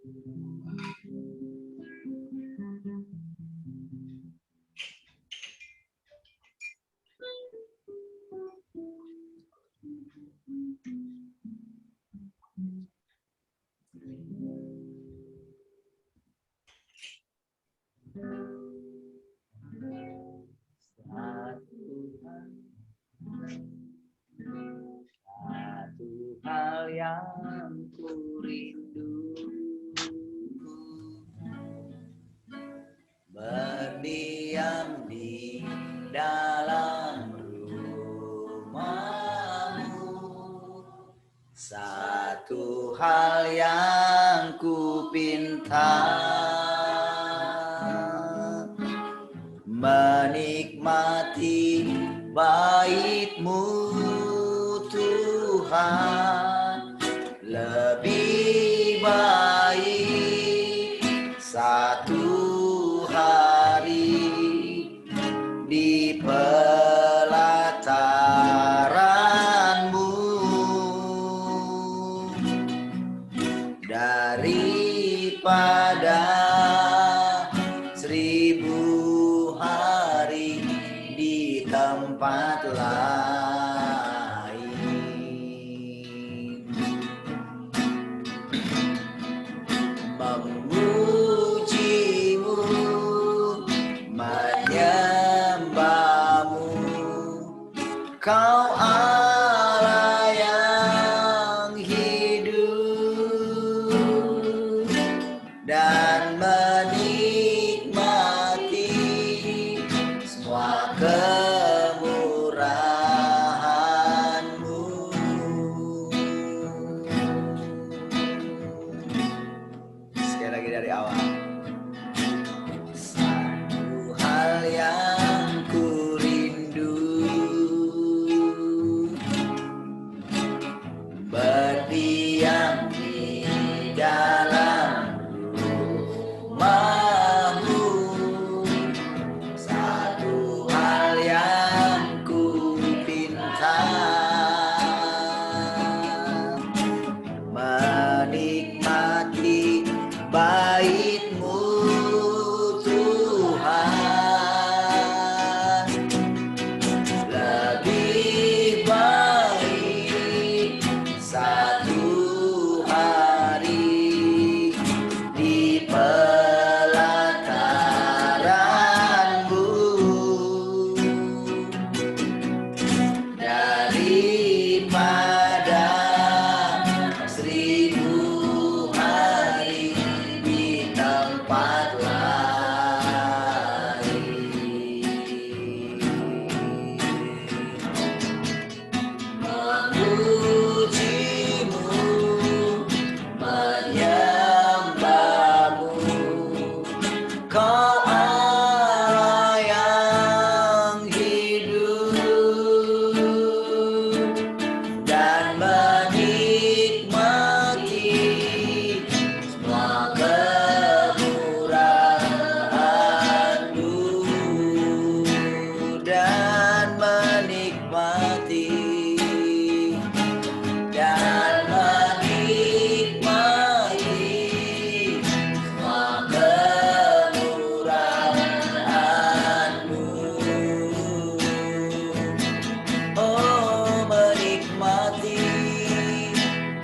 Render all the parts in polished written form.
Satu hal yang ku rindu, berdiam di dalam rumah-Mu. Satu hal yang ku pinta, menikmati bait-Mu Tuhan. Lebih baik satu hari di pelataran-Mu daripada 1000 hari di tempat lain. Memuji-Mu, menyembah-Mu, Kau Allah yang hidup, dan menikmati semua kemurahan-Mu. Sekali lagi dari awal. Satu hal yang ku rindu, berdiam di dalam rumah-Mu. Satu hal yang ku pinta, menikmati bait-Mu Tuhan. Lebih baik satu hari di pelataran-Mu daripada 1000 hari di tempat lain. Memuji-Mu, menyembah-Mu, Kau Allah yang hidup, dan menikmati semua kemurahan-Mu, dan menikmati semua kemurahan-Mu. Oh, menikmati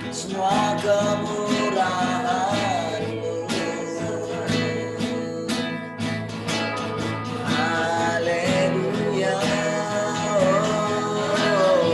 semua kemurahan-Mu. Haleluya. Oh,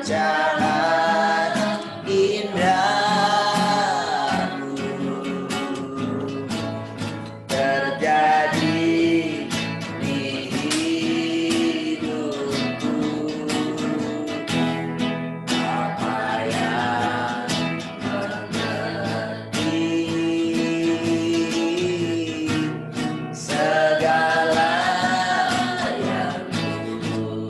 pemandangan indahmu terjadi di hidupku. Apa yang mengerti segala yang ku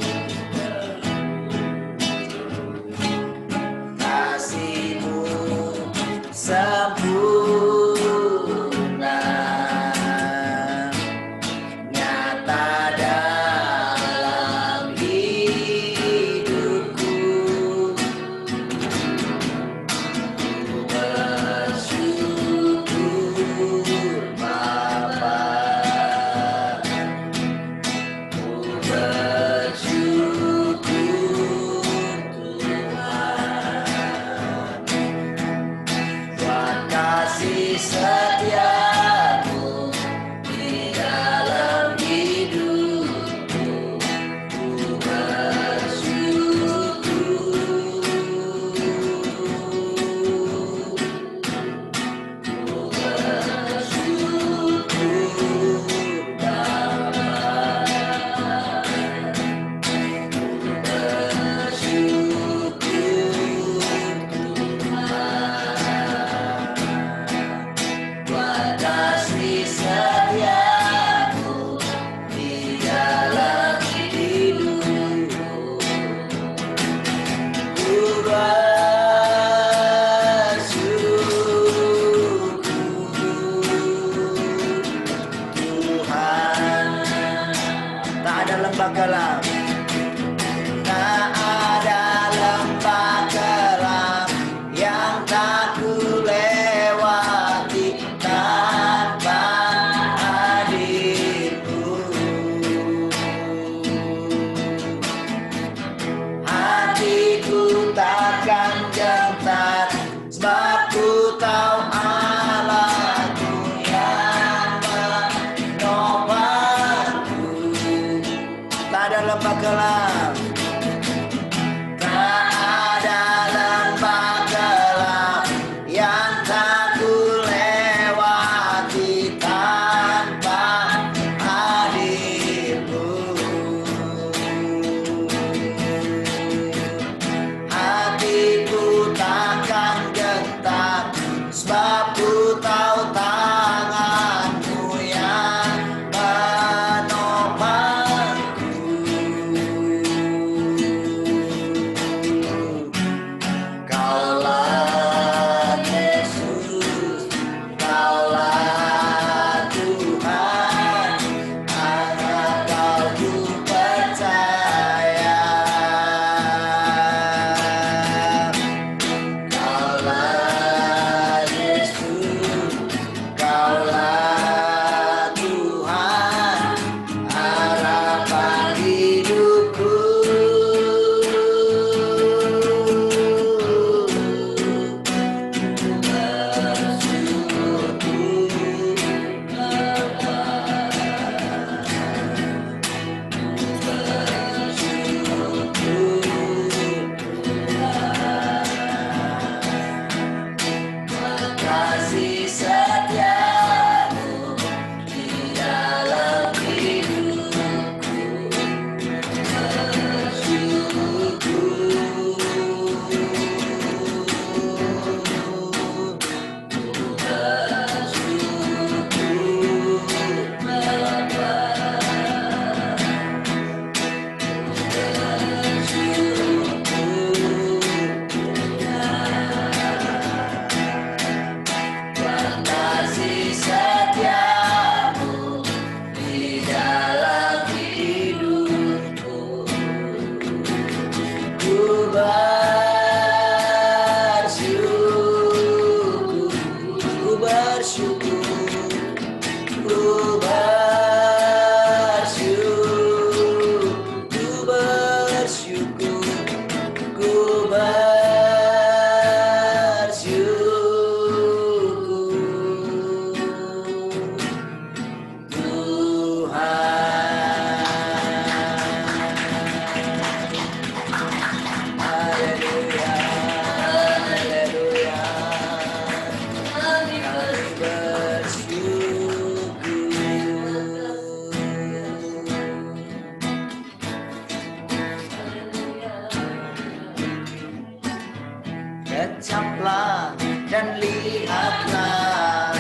dan lihatlah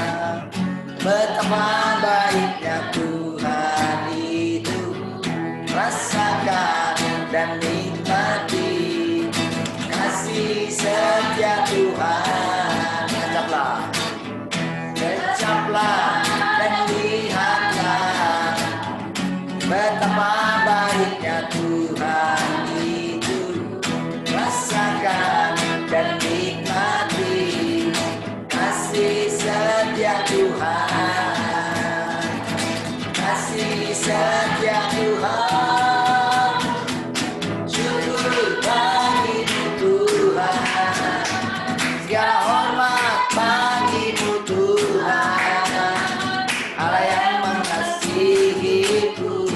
betapa baiknya Tuhan itu. Rasakan dan nikmati kasih setia Tuhan. Kecaplah dan lihatlah betapa baiknya Tuhan itu. Rasakan dan nikmati kasih setia Tuhan. Kasih setia Tuhan. Syukur bagimu Tuhan. Segala hormat bagimu Tuhan. Allah yang mengasihiku,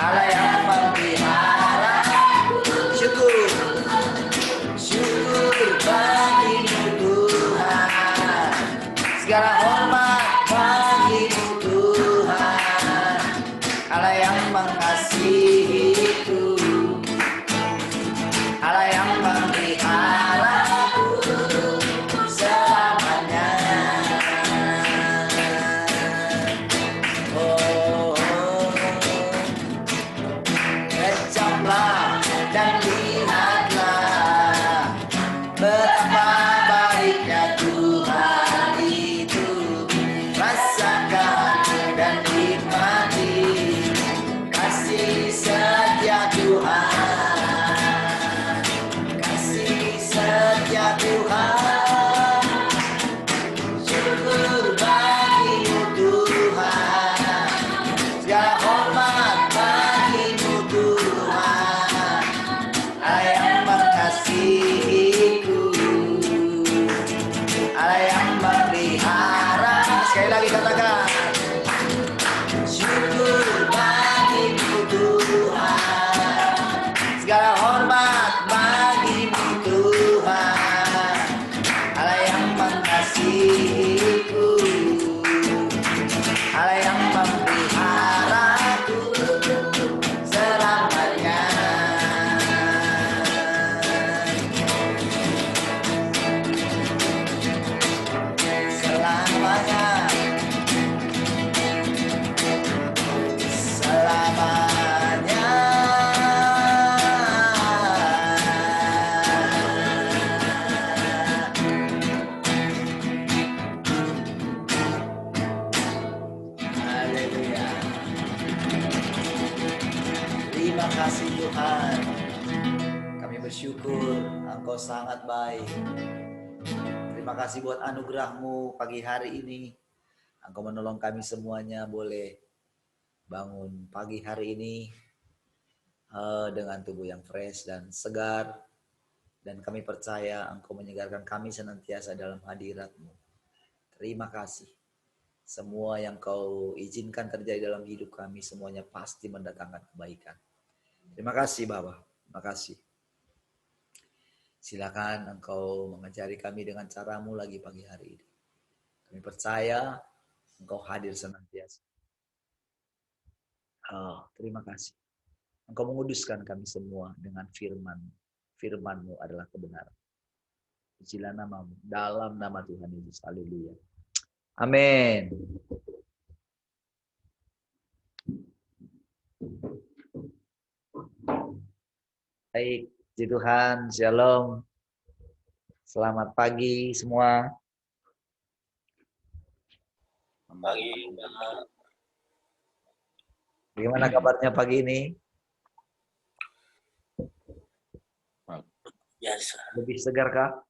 Allah yang memelihara. Syukur, syukur bagimu Tuhan. Segala hormat bagimu Tuhan. Allah yang mengasihiku, Allah yang memeliharaku selamanya. Oh, kecaplah dan lihatlah betapa baiknya Tuhan itu. Rasakan dan nikmati kasih setia Tuhan. Kasih setia Tuhan. Syukur bagimu Tuhan. Segala hormat bagimu Tuhan. Allah yang mengasihiku, Allah yang memelihara. Sekali lagi katakan. Syukur bagimu Tuhan. Segala hormat bagimu Tuhan. Allah yang mengasihiku, Allah yang memeliharaku selamanya. Selamanya. Selamanya. Haleluya. Terima kasih Tuhan. Kami bersyukur Engkau sangat baik. Terima kasih buat anugerah-Mu pagi hari ini. Engkau menolong kami semuanya boleh bangun pagi hari ini dengan tubuh yang fresh dan segar. Dan kami percaya Engkau menyegarkan kami senantiasa dalam hadirat-Mu. Terima kasih. Semua yang Kau izinkan terjadi dalam hidup kami, semuanya pasti mendatangkan kebaikan. Terima kasih Bapa. Terima kasih. Silakan Engkau mengajari kami dengan cara-Mu lagi pagi hari ini. Kami percaya Engkau hadir senantiasa. Terima kasih. Engkau menguduskan kami semua dengan firman. Firman-Mu adalah kebenaran. Pujilah nama-Mu dalam nama Tuhan Yesus. Haleluya. Amin. Baik, puji Tuhan, shalom. Selamat pagi semua. Pagi. Bagaimana kabarnya pagi ini? Biasa. Lebih segar kah?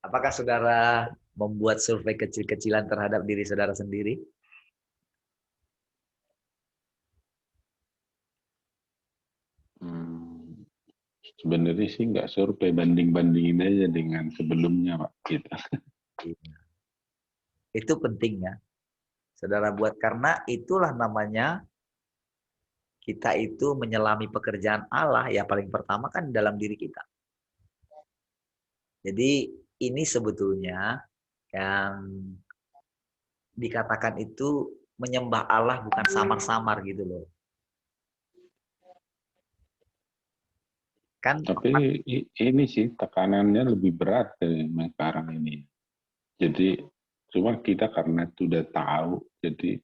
Apakah saudara membuat survei kecil-kecilan terhadap diri saudara sendiri? Sebenarnya sih nggak survei, banding-bandingin aja dengan sebelumnya, Pak. Gitu. Itu penting ya. Saudara buat, karena itulah namanya kita itu menyelami pekerjaan Allah ya paling pertama kan dalam diri kita. Jadi ini sebetulnya yang dikatakan itu menyembah Allah bukan samar-samar gitu loh. Kan Tapi ini sih tekanannya lebih berat dari yang sekarang ini. Jadi cuma kita karena sudah tahu, jadi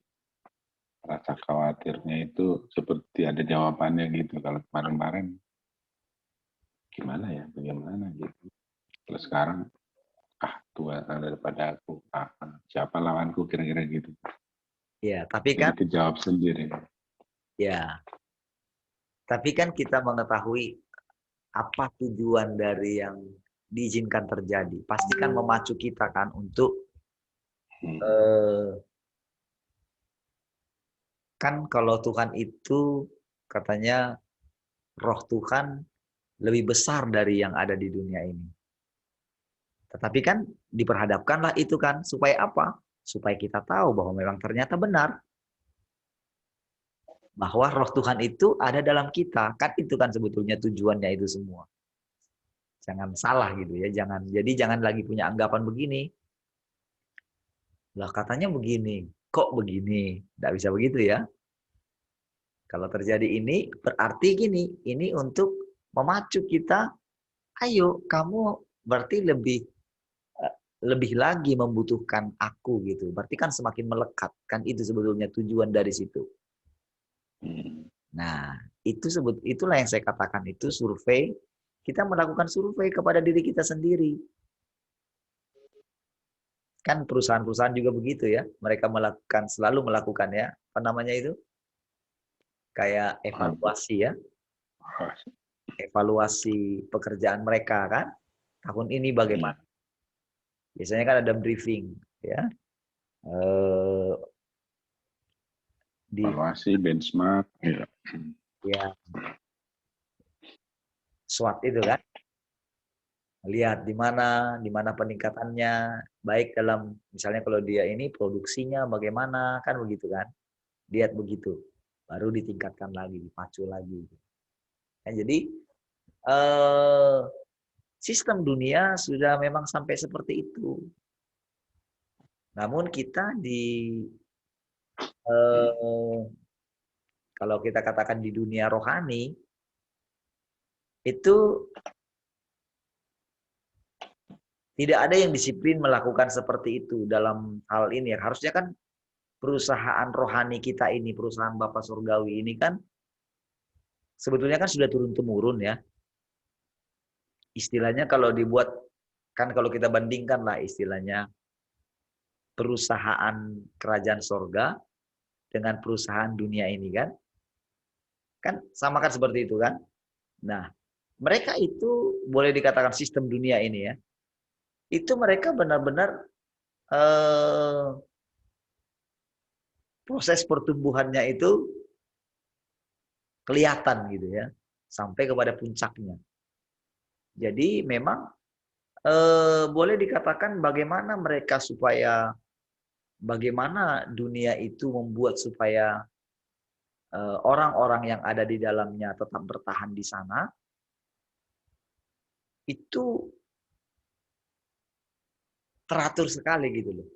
rasa khawatirnya itu seperti ada jawabannya gitu. Kalau kemarin-kemarin gimana ya, bagaimana gitu. Kalau sekarang, Tuhan daripada aku, siapa lawanku kira-kira gitu. ya, tapi Jadi kan kejawab sendiri. ya, tapi kan kita mengetahui apa tujuan dari yang diizinkan terjadi. Pastikan memacu kita kan untuk eh, kan kalau Tuhan itu katanya roh Tuhan lebih besar dari yang ada di dunia ini. Tetapi kan diperhadapkanlah itu kan supaya apa? Supaya kita tahu bahwa memang ternyata benar bahwa roh Tuhan itu ada dalam kita. Kan itu kan sebetulnya tujuannya itu semua. Jangan salah gitu ya, jangan lagi punya anggapan begini. Lah katanya begini, kok begini? Tidak bisa begitu ya. Kalau terjadi ini berarti gini, ini untuk memacu kita, ayo kamu berarti lebih lagi membutuhkan aku gitu. Berarti kan semakin melekat. Kan itu sebetulnya tujuan dari situ. Nah, itulah yang saya katakan itu survei. Kita melakukan survei kepada diri kita sendiri. Kan perusahaan-perusahaan juga begitu ya. Mereka selalu melakukan ya, apa namanya itu? Kayak evaluasi ya. Evaluasi pekerjaan mereka kan. Tahun ini bagaimana? Biasanya kan ada briefing ya. Di Evaluasi, benchmark, ya. ya SWOT itu kan. Lihat di mana peningkatannya, baik dalam misalnya kalau dia ini produksinya bagaimana kan begitu kan. Lihat begitu. Baru ditingkatkan lagi, dipacu lagi. Nah, jadi sistem dunia sudah memang sampai seperti itu. Namun kita kalau kita katakan di dunia rohani itu tidak ada yang disiplin melakukan seperti itu dalam hal ini. Harusnya kan perusahaan rohani kita ini, perusahaan Bapak Surgawi ini kan sebetulnya kan sudah turun-temurun ya. Istilahnya kalau dibuat, kan kalau kita bandingkan lah istilahnya perusahaan kerajaan sorga dengan perusahaan dunia ini kan. Kan sama kan seperti itu kan. Nah, mereka itu boleh dikatakan sistem dunia ini ya. Itu mereka benar-benar proses pertumbuhannya itu kelihatan gitu ya. Sampai kepada puncaknya. Jadi memang boleh dikatakan bagaimana dunia itu membuat supaya orang-orang yang ada di dalamnya tetap bertahan di sana, itu teratur sekali gitu loh.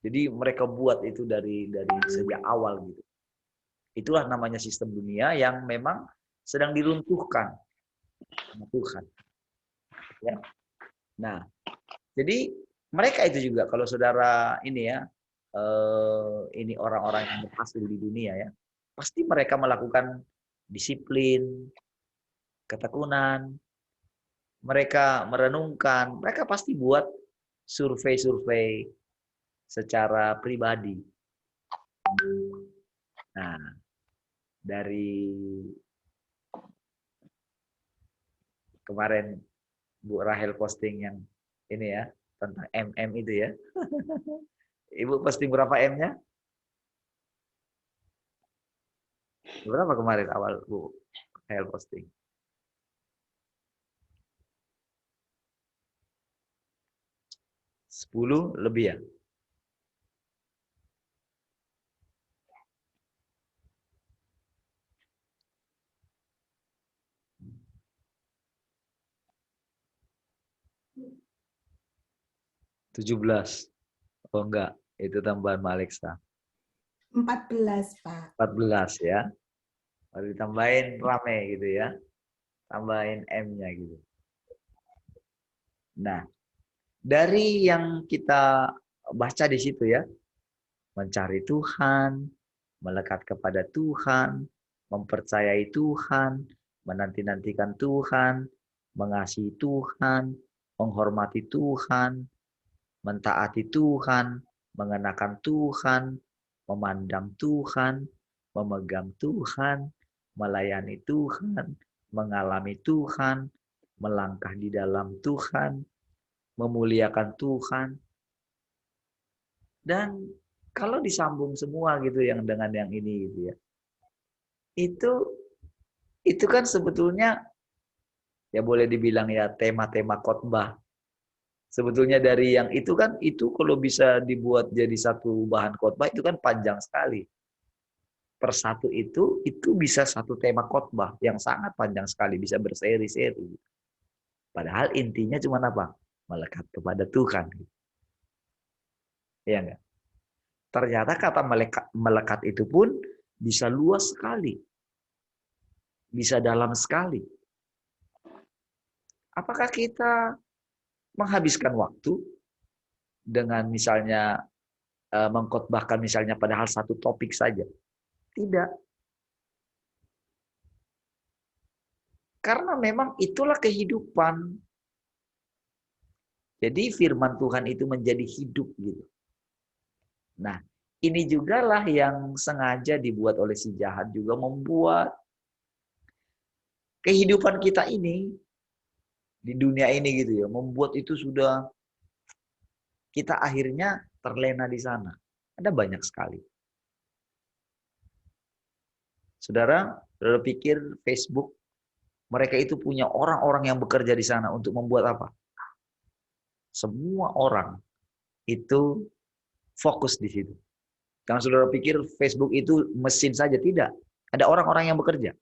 Jadi mereka buat itu dari sejak awal gitu. Itulah namanya sistem dunia yang memang sedang diruntuhkan sama Tuhan. Ya. Nah, jadi mereka itu juga kalau saudara ini ya, ini orang-orang yang berhasil di dunia ya, pasti mereka melakukan disiplin, ketekunan, mereka merenungkan, mereka pasti buat survei-survei secara pribadi. Nah, dari kemarin Bu Rahel posting yang ini ya, tentang MM itu ya. Ibu posting berapa M-nya? Berapa kemarin awal Bu Rahel posting? 10 lebih ya? Tujuh belas. Oh enggak, itu tambahan Mbak Alexa. 14, Pak. 14 ya. Baru ditambahin rame gitu ya. Tambahin M-nya gitu. Nah, dari yang kita baca di situ ya, mencari Tuhan, melekat kepada Tuhan, mempercayai Tuhan, menanti-nantikan Tuhan, mengasihi Tuhan, menghormati Tuhan, mentaati Tuhan, mengenakan Tuhan, memandang Tuhan, memegang Tuhan, melayani Tuhan, mengalami Tuhan, melangkah di dalam Tuhan, memuliakan Tuhan. Dan kalau disambung semua gitu yang dengan yang ini gitu ya. Itu kan sebetulnya ya boleh dibilang ya tema-tema khotbah. Sebetulnya dari yang itu kan itu kalau bisa dibuat jadi satu bahan khotbah itu kan panjang sekali. Per satu itu bisa satu tema khotbah yang sangat panjang sekali, bisa berseri-seri. Padahal intinya cuma apa? Melekat kepada Tuhan. Iya enggak? Ternyata kata melekat itu pun bisa luas sekali. Bisa dalam sekali. Apakah kita menghabiskan waktu dengan misalnya mengkhotbahkan misalnya padahal satu topik saja? Tidak. Karena memang itulah kehidupan. Jadi firman Tuhan itu menjadi hidup gitu. Nah, ini juga lah yang sengaja dibuat oleh si jahat juga membuat kehidupan kita ini di dunia ini gitu ya, membuat itu sudah kita akhirnya terlena di sana. Ada banyak sekali. Saudara, saudara pikir Facebook, mereka itu punya orang-orang yang bekerja di sana untuk membuat apa? Semua orang itu fokus di situ. Jangan saudara pikir Facebook itu mesin saja, tidak. Ada orang-orang yang bekerja.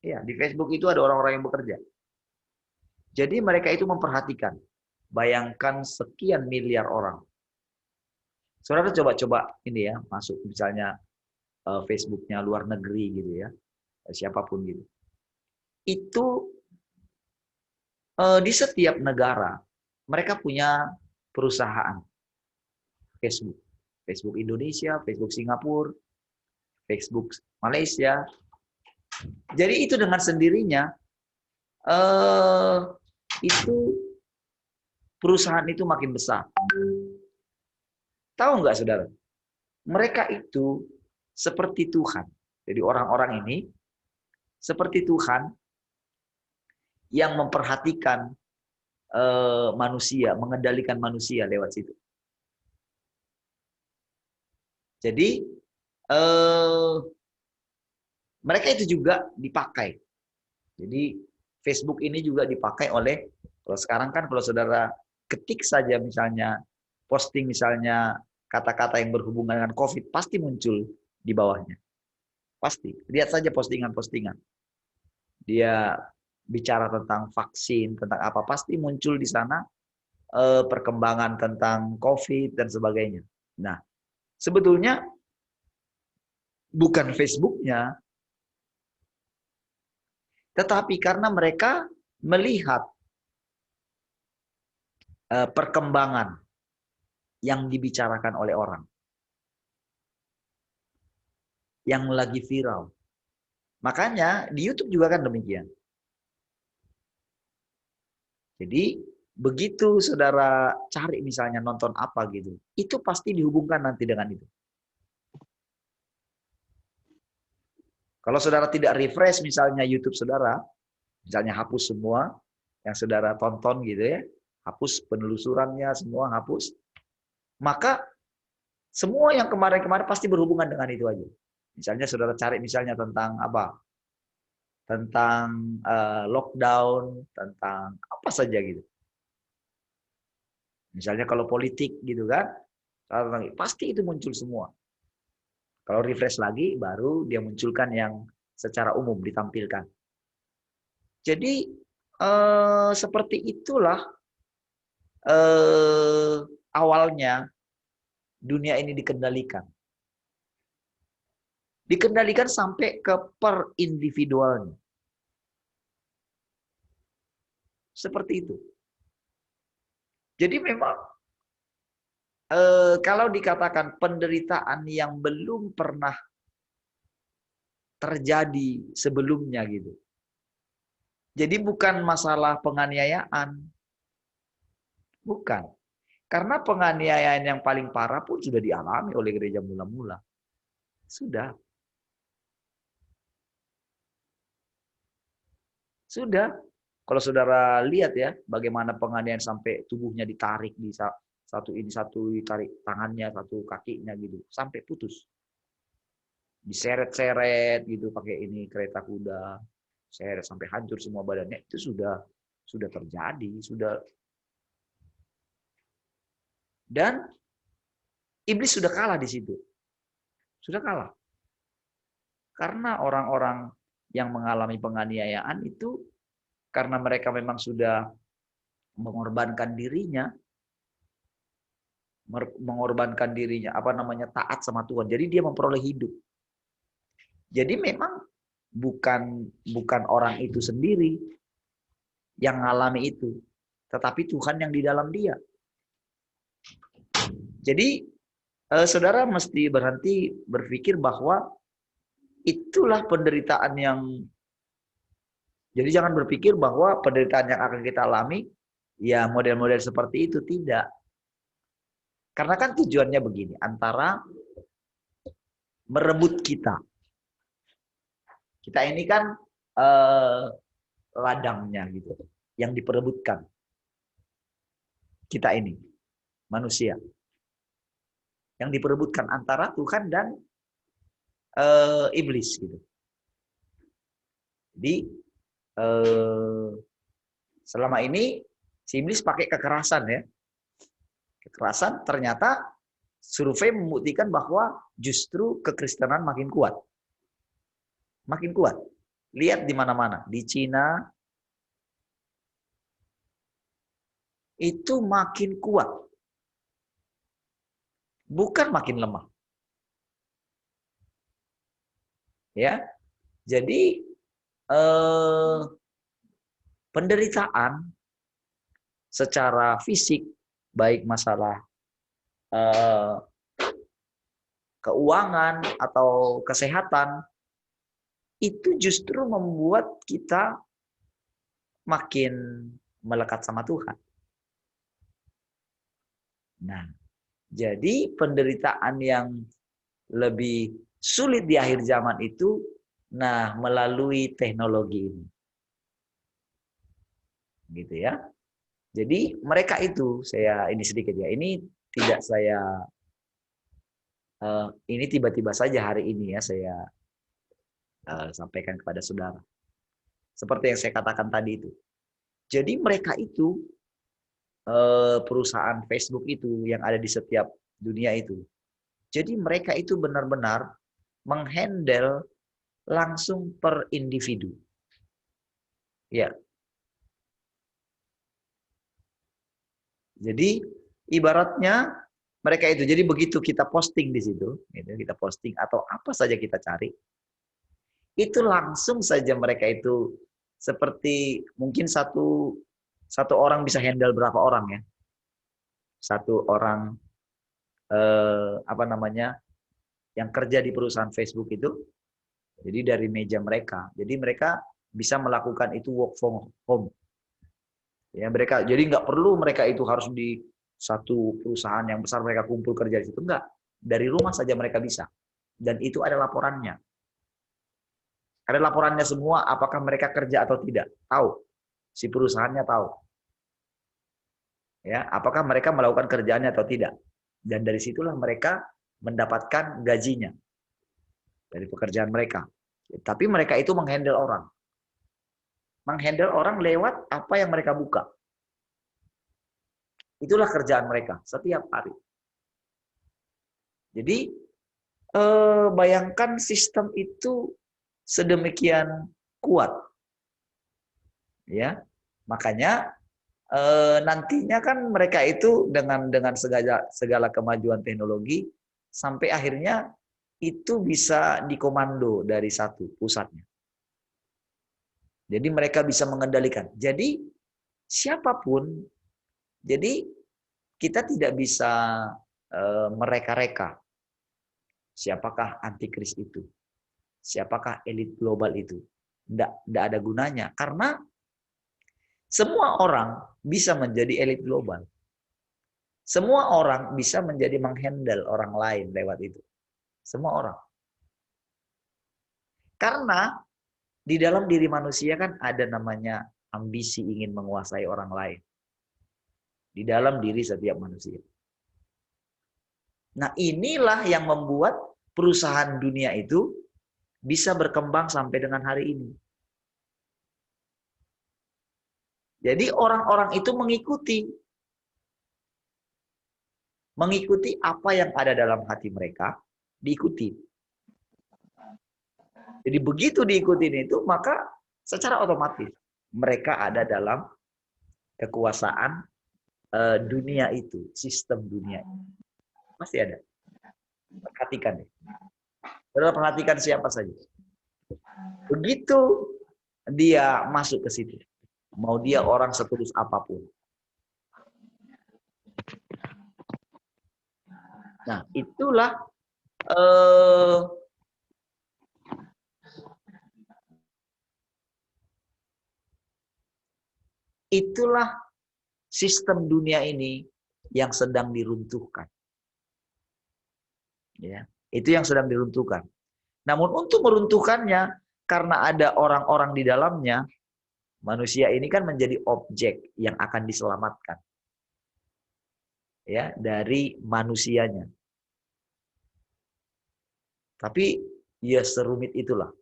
Ya, di Facebook itu ada orang-orang yang bekerja. Jadi mereka itu memperhatikan. Bayangkan sekian miliar orang. Saudara coba-coba ini ya, masuk misalnya Facebooknya luar negeri gitu ya. Siapapun gitu. Itu di setiap negara mereka punya perusahaan Facebook. Facebook Indonesia, Facebook Singapura, Facebook Malaysia. Jadi itu dengan sendirinya itu perusahaan itu makin besar. Tahu nggak saudara? Mereka itu seperti Tuhan. Jadi orang-orang ini seperti Tuhan yang memperhatikan manusia, mengendalikan manusia lewat situ. Jadi mereka itu juga dipakai. Jadi Facebook ini juga dipakai oleh, kalau sekarang kan kalau saudara ketik saja misalnya, posting misalnya kata-kata yang berhubungan dengan COVID, pasti muncul di bawahnya. Pasti. Lihat saja postingan-postingan. Dia bicara tentang vaksin, tentang apa, pasti muncul di sana perkembangan tentang COVID dan sebagainya. Nah, sebetulnya bukan Facebooknya, tetapi karena mereka melihat perkembangan yang dibicarakan oleh orang. Yang lagi viral. Makanya di YouTube juga kan demikian. Jadi begitu saudara cari misalnya nonton apa gitu, itu pasti dihubungkan nanti dengan itu. Kalau saudara tidak refresh misalnya YouTube saudara, misalnya hapus semua yang saudara tonton gitu ya, hapus penelusurannya semua hapus, maka semua yang kemarin-kemarin pasti berhubungan dengan itu aja. Misalnya saudara cari misalnya tentang apa? Tentang lockdown, tentang apa saja gitu. Misalnya kalau politik gitu kan, pasti itu muncul semua. Kalau refresh lagi, baru dia munculkan yang secara umum ditampilkan. Jadi seperti itulah awalnya dunia ini dikendalikan. Dikendalikan sampai ke per individualnya. Seperti itu. Jadi memang kalau dikatakan penderitaan yang belum pernah terjadi sebelumnya gitu. Jadi bukan masalah penganiayaan. Bukan. Karena penganiayaan yang paling parah pun sudah dialami oleh gereja mula-mula. Sudah. Sudah. Kalau saudara lihat ya, bagaimana penganiayaan sampai tubuhnya ditarik di satu ini, satu ditarik tangannya, satu kakinya gitu, sampai putus. Diseret-seret gitu pakai ini kereta kuda, seret sampai hancur semua badannya, itu sudah terjadi, sudah. Dan iblis sudah kalah di situ. Sudah kalah. Karena orang-orang yang mengalami penganiayaan itu karena mereka memang sudah mengorbankan dirinya, taat sama Tuhan. Jadi dia memperoleh hidup. Jadi memang bukan orang itu sendiri yang mengalami itu, tetapi Tuhan yang di dalam dia. Jadi saudara mesti berhenti berpikir bahwa itulah penderitaan yang. Jadi jangan berpikir bahwa penderitaan yang akan kita alami ya model-model seperti itu, tidak. Karena kan tujuannya begini, antara merebut kita. Kita ini kan ladangnya gitu, yang diperebutkan. Kita ini, manusia. Yang diperebutkan antara Tuhan dan iblis gitu. Jadi selama ini si iblis pakai kekerasan ya. Kekerasan, ternyata survei membuktikan bahwa justru kekristenan makin kuat. Makin kuat. Lihat di mana-mana. Di Cina itu makin kuat. Bukan makin lemah. Ya. Jadi penderitaan secara fisik, baik masalah keuangan atau kesehatan, itu justru membuat kita makin melekat sama Tuhan. Nah, jadi penderitaan yang lebih sulit di akhir zaman itu, nah melalui teknologi ini. Gitu ya. Jadi mereka itu, saya ini sedikit ya, ini tidak saya, ini tiba-tiba saja hari ini ya saya sampaikan kepada saudara. Seperti yang saya katakan tadi itu. Jadi mereka itu, perusahaan Facebook itu yang ada di setiap dunia itu. Jadi mereka itu benar-benar menghandle langsung per individu. Ya. Jadi ibaratnya mereka itu, jadi begitu kita posting di situ, gitu, kita posting atau apa saja kita cari, itu langsung saja mereka itu seperti mungkin satu orang bisa handle berapa orang ya? Satu orang yang kerja di perusahaan Facebook itu, jadi dari meja mereka, jadi mereka bisa melakukan itu work from home. Ya mereka, jadi nggak perlu mereka itu harus di satu perusahaan yang besar mereka kumpul kerja di situ, enggak. Dari rumah saja mereka bisa. Dan itu ada laporannya. Ada laporannya semua, apakah mereka kerja atau tidak. Tahu. Si perusahaannya tahu. Ya, apakah mereka melakukan kerjaannya atau tidak. Dan dari situlah mereka mendapatkan gajinya dari pekerjaan mereka. Tapi mereka itu menghandle orang. Menghandle orang lewat apa yang mereka buka. Itulah kerjaan mereka setiap hari. Jadi bayangkan sistem itu sedemikian kuat. Ya. Makanya nantinya kan mereka itu dengan segala kemajuan teknologi sampai akhirnya itu bisa dikomando dari satu pusatnya. Jadi mereka bisa mengendalikan. Jadi siapapun. Jadi kita tidak bisa mereka-reka siapakah antikris itu, siapakah elit global itu. Tidak ada gunanya karena semua orang bisa menjadi elit global. Semua orang bisa menjadi menghandle orang lain lewat itu. Semua orang. Karena di dalam diri manusia kan ada namanya ambisi ingin menguasai orang lain. Di dalam diri setiap manusia. Nah, inilah yang membuat perusahaan dunia itu bisa berkembang sampai dengan hari ini. Jadi orang-orang itu mengikuti apa yang ada dalam hati mereka, diikuti. Jadi begitu diikutin itu, maka secara otomatis mereka ada dalam kekuasaan dunia itu, sistem dunia. Pasti ada. Perhatikan deh. Saudara perhatikan siapa saja. Begitu dia masuk ke situ, mau dia orang setulus apapun. Nah, itulah sistem dunia ini yang sedang diruntuhkan. Ya, itu yang sedang diruntuhkan. Namun untuk meruntuhkannya, karena ada orang-orang di dalamnya, manusia ini kan menjadi objek yang akan diselamatkan. Ya, dari manusianya. Tapi ya serumit itulah.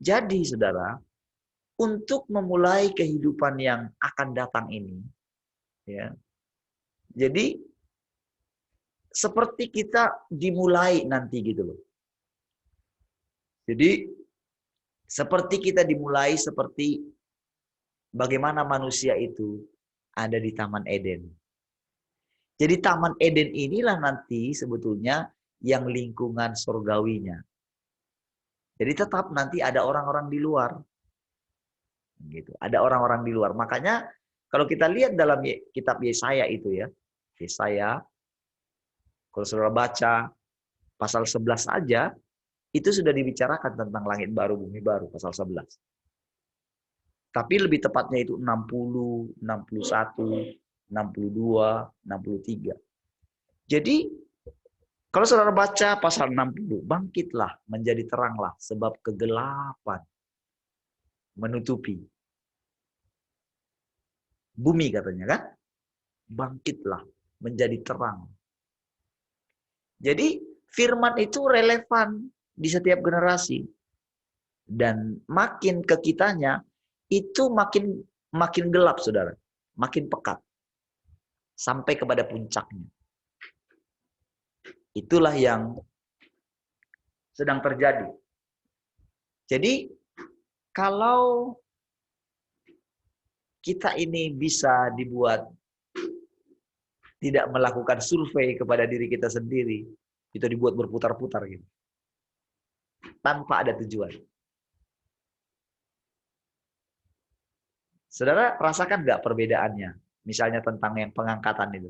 Jadi saudara, untuk memulai kehidupan yang akan datang ini, ya. Jadi seperti kita dimulai nanti gitu loh. Jadi seperti kita dimulai seperti bagaimana manusia itu ada di Taman Eden. Jadi Taman Eden inilah nanti sebetulnya yang lingkungan surgawinya. Jadi tetap nanti ada orang-orang di luar. Gitu. Ada orang-orang di luar. Makanya kalau kita lihat dalam kitab Yesaya itu ya. Yesaya, kalau saudara baca pasal 11 saja, itu sudah dibicarakan tentang langit baru, bumi baru, pasal 11. Tapi lebih tepatnya itu 60, 61, 62, 63. Jadi kalau saudara baca pasal 60, bangkitlah menjadi teranglah sebab kegelapan menutupi bumi katanya kan. Bangkitlah menjadi terang. Jadi firman itu relevan di setiap generasi. Dan makin ke kitanya, itu makin gelap saudara. Makin pekat. Sampai kepada puncaknya. Itulah yang sedang terjadi. Jadi kalau kita ini bisa dibuat tidak melakukan survei kepada diri kita sendiri, itu dibuat berputar-putar gitu. Tanpa ada tujuan. Saudara rasakan nggak perbedaannya? Misalnya tentang yang pengangkatan itu.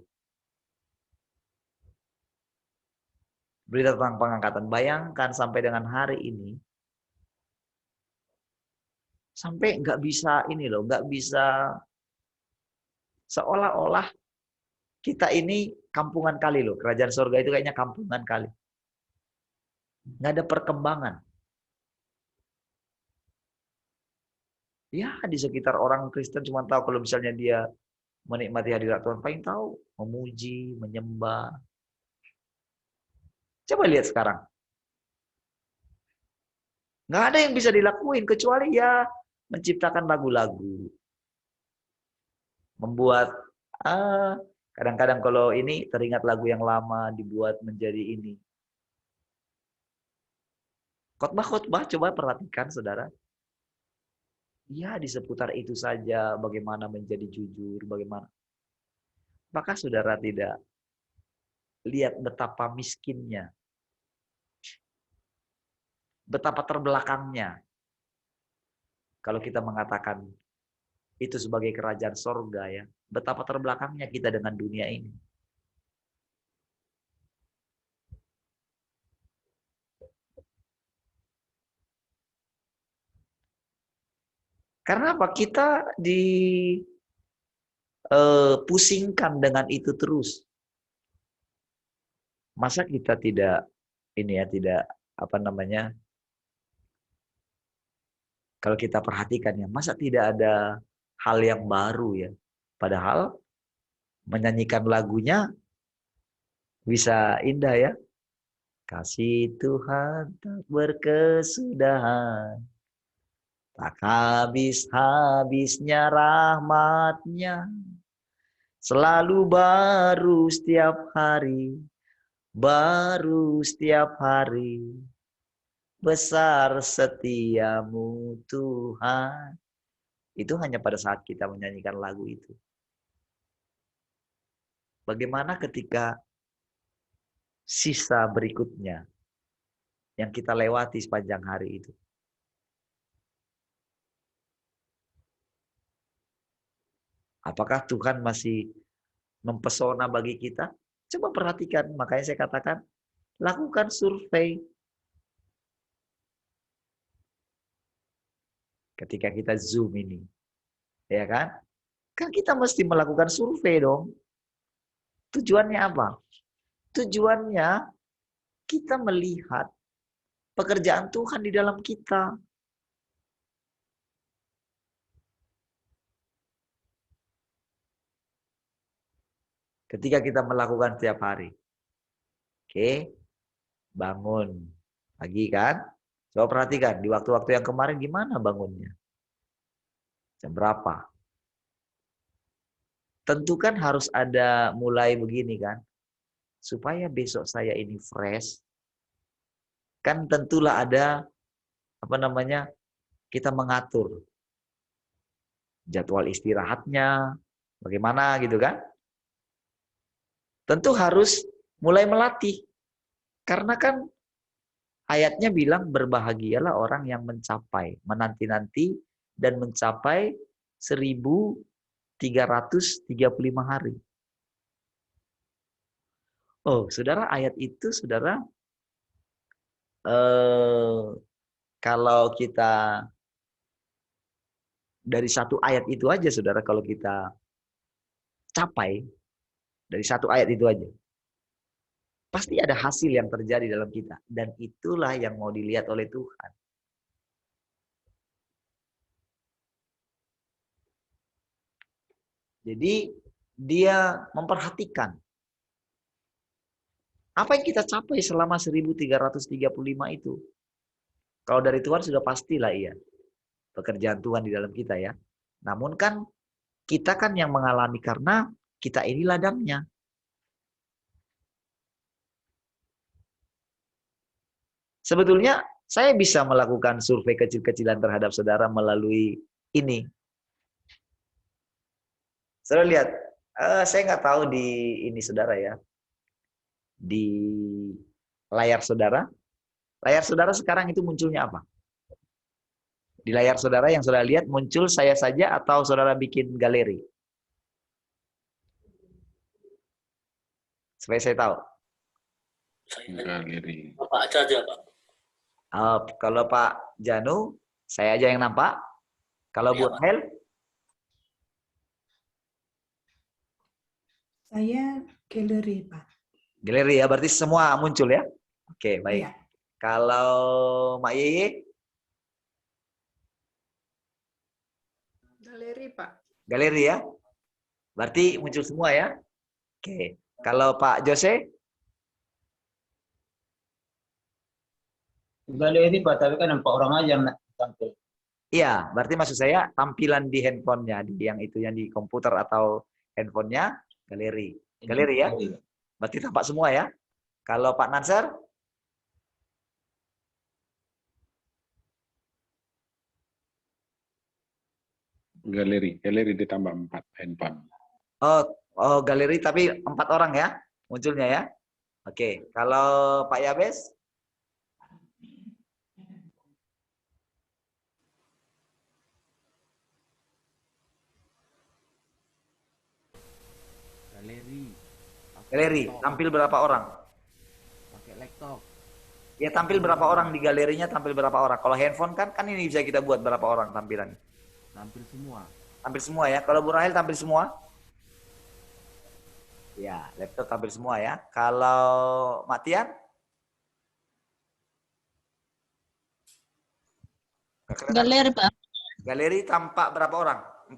Berita tentang pengangkatan. Bayangkan sampai dengan hari ini, sampai nggak bisa ini loh, nggak bisa seolah-olah kita ini kampungan kali loh. Kerajaan surga itu kayaknya kampungan kali. Nggak ada perkembangan. Ya di sekitar orang Kristen cuma tahu kalau misalnya dia menikmati hadirat Tuhan, paling tahu memuji, menyembah. Coba lihat sekarang. Nggak ada yang bisa dilakuin kecuali ya menciptakan lagu-lagu. Membuat kadang-kadang kalau ini teringat lagu yang lama dibuat menjadi ini. Khotbah-khotbah coba perhatikan saudara. Ya di seputar itu saja bagaimana menjadi jujur, bagaimana. Apakah saudara tidak lihat betapa miskinnya, betapa terbelakangnya kalau kita mengatakan itu sebagai kerajaan sorga ya. Betapa terbelakangnya kita dengan dunia ini. Karena apa? Kita pusingkan dengan itu terus. Masa kita tidak ini ya, tidak apa namanya? Kalau kita perhatikan ya, masa tidak ada hal yang baru ya? Padahal menyanyikan lagunya bisa indah ya. Kasih Tuhan tak berkesudahan, tak habis-habisnya rahmatnya, selalu baru setiap hari, baru setiap hari. Besar setiamu Tuhan. Itu hanya pada saat kita menyanyikan lagu itu. Bagaimana ketika sisa berikutnya yang kita lewati sepanjang hari itu? Apakah Tuhan masih mempesona bagi kita? Coba perhatikan, makanya saya katakan, lakukan survei. Ketika kita Zoom ini, ya kan? Kan kita mesti melakukan survei dong. Tujuannya apa? Tujuannya kita melihat pekerjaan Tuhan di dalam kita. Ketika kita melakukan setiap hari. Oke, bangun pagi kan? Coba perhatikan, di waktu-waktu yang kemarin gimana bangunnya? Jam berapa? Tentu kan harus ada mulai begini kan? Supaya besok saya ini fresh. Kan tentulah ada, apa namanya, kita mengatur jadwal istirahatnya, bagaimana gitu kan? Tentu harus mulai melatih. Karena kan ayatnya bilang berbahagialah orang yang mencapai, menanti-nanti dan mencapai 1335 hari. Oh, saudara, ayat itu, saudara, kalau kita dari satu ayat itu aja, saudara, kalau kita capai dari satu ayat itu aja, pasti ada hasil yang terjadi dalam kita. Dan itulah yang mau dilihat oleh Tuhan. Jadi dia memperhatikan apa yang kita capai selama 1335 itu. Kalau dari Tuhan sudah pastilah iya. Pekerjaan Tuhan di dalam kita ya. Namun kan kita kan yang mengalami karena kita ini ladangnya. Sebetulnya saya bisa melakukan survei kecil-kecilan terhadap saudara melalui ini. Saudara lihat, saya nggak tahu di ini saudara ya, di layar saudara sekarang itu munculnya apa? Di layar saudara yang saudara lihat muncul saya saja atau saudara bikin galeri? Supaya saya tahu. Galeri. Bapak aja, Pak. Kalau Pak Janu, saya aja yang nampak. Kalau Bu Pak. Hel? Saya galeri, Pak. Galeri ya, berarti semua muncul ya? Oke, baik. Iya. Kalau Mak Yeye? Galeri, Pak. Galeri ya? Berarti muncul semua ya? Oke. Kalau Pak Jose? Galeri Pak, tapi kan nampak orang aja yang tampil. Iya, berarti maksud saya tampilan di handphonenya, di yang itu yang di komputer atau handphonenya, galeri. Galeri ya? Berarti tampak semua ya? Kalau Pak Nansar? Galeri ditambah 4 handphone. Oh, galeri tapi 4 orang ya munculnya ya? Oke, kalau Pak Yabes? Galeri, tampil berapa orang? Pakai laptop. Ya tampil berapa orang di galerinya, tampil berapa orang. Kalau handphone kan ini bisa kita buat berapa orang tampilan. Tampil semua. Tampil semua ya. Kalau Bu Rahel tampil semua? Ya, laptop tampil semua ya. Kalau Matian? Galeri, Pak. Galeri tampak berapa orang? 4.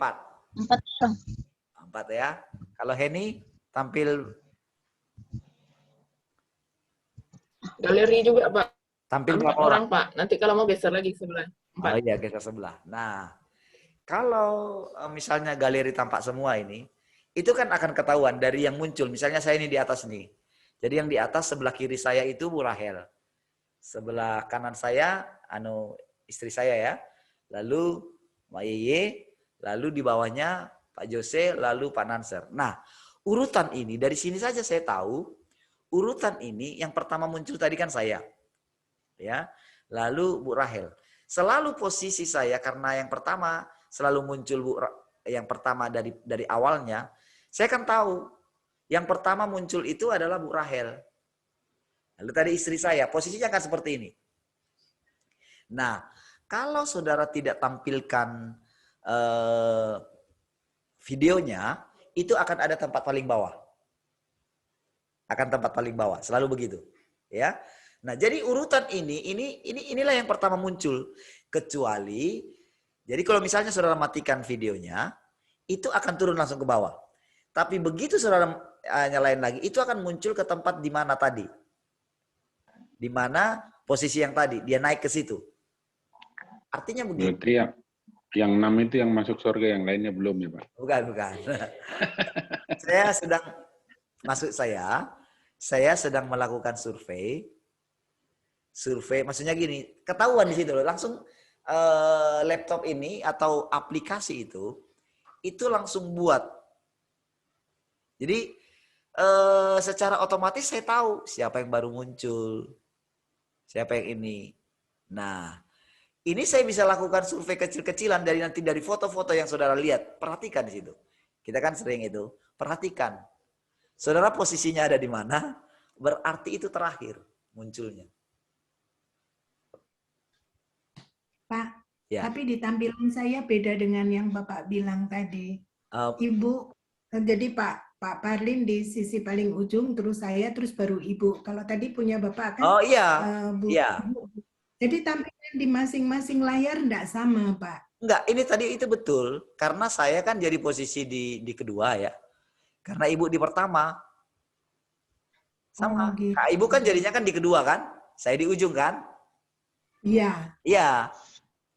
4 orang. 4 ya. Kalau Heni tampil Galeri juga, Pak. tampil 4 berapa orang? orang, Pak. Nanti kalau mau geser lagi sebelah. 4. Oh iya, geser sebelah. Nah, kalau misalnya galeri tampak semua ini, itu kan akan ketahuan dari yang muncul. Misalnya saya ini di atas nih. Jadi yang di atas sebelah kiri saya itu Bu Rahel. Sebelah kanan saya istri saya ya. Lalu Mbak Yeye, lalu di bawahnya Pak Jose, lalu Pak Nanser. Nah, urutan ini dari sini saja saya tahu urutan ini yang pertama muncul tadi kan saya. Ya. Lalu Bu Rahel. Selalu posisi saya karena yang pertama selalu muncul yang pertama dari awalnya, saya kan tahu yang pertama muncul itu adalah Bu Rahel. Lalu tadi istri saya, posisinya kan seperti ini. Nah, kalau saudara tidak tampilkan videonya, itu akan ada tempat paling bawah. Akan tempat paling bawah, selalu begitu. Ya. Nah, jadi urutan inilah yang pertama muncul. Kecuali, jadi kalau misalnya saudara matikan videonya, itu akan turun langsung ke bawah. Tapi begitu saudara nyalain lagi, itu akan muncul ke tempat di mana tadi. Di mana posisi yang tadi, dia naik ke situ. Artinya begitu. Berarti yang 6 itu yang masuk surga, yang lainnya belum ya, Pak? Bukan. Saya sedang melakukan survei. Survei, maksudnya gini, ketahuan di situ loh. Langsung laptop ini atau aplikasi itu langsung buat. Jadi secara otomatis saya tahu siapa yang baru muncul, siapa yang ini. Nah, ini saya bisa lakukan survei kecil-kecilan dari foto-foto yang saudara lihat. Perhatikan di situ. Kita kan sering itu. Perhatikan. Saudara posisinya ada di mana, berarti itu terakhir munculnya. Pak, Ya. tapi di tampilan saya beda dengan yang Bapak bilang tadi. Ibu, jadi Pak Parlin di sisi paling ujung, terus saya, terus baru Ibu. Kalau tadi punya Bapak kan, Oh iya, iya. Ibu. Jadi tampilan di masing-masing layar enggak sama, Pak. Enggak, ini tadi itu betul. Karena saya kan jadi posisi di kedua ya. Karena Ibu di pertama. Sama. Gitu. Kak Ibu kan jadinya kan di kedua kan? Saya di ujung kan? Iya. Iya.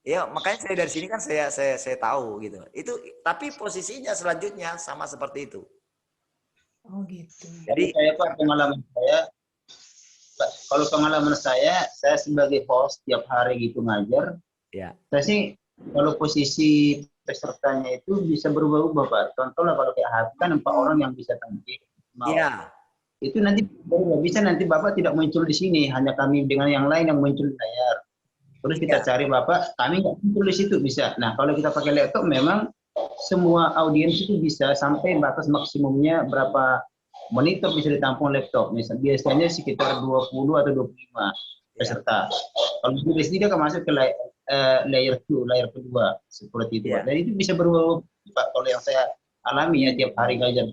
Ya, makanya saya dari sini kan saya tahu gitu. Itu tapi posisinya selanjutnya sama seperti itu. Oh gitu. Jadi saya Pak, kalau pengalaman saya sebagai host tiap hari gitu ngajar, Ya. saya sih kalau posisi pesertanya itu bisa berubah-ubah Pak. Contohnya kalau kayak hati kan 4 orang yang bisa tampil. Iya. Itu nanti bisa nanti Bapak tidak muncul di sini, hanya kami dengan yang lain yang muncul di layar. Terus kita cari Bapak, kami nggak muncul di situ bisa. Nah kalau kita pakai laptop memang semua audiens itu bisa sampai batas maksimumnya berapa monitor bisa ditampung laptop. Biasanya sekitar 20 atau 25 peserta. Kalau di SD dia akan masuk ke layer 2, layar kedua seperti itu. Dan itu bisa berubah Pak kalau yang saya alami ya tiap hari ngajar.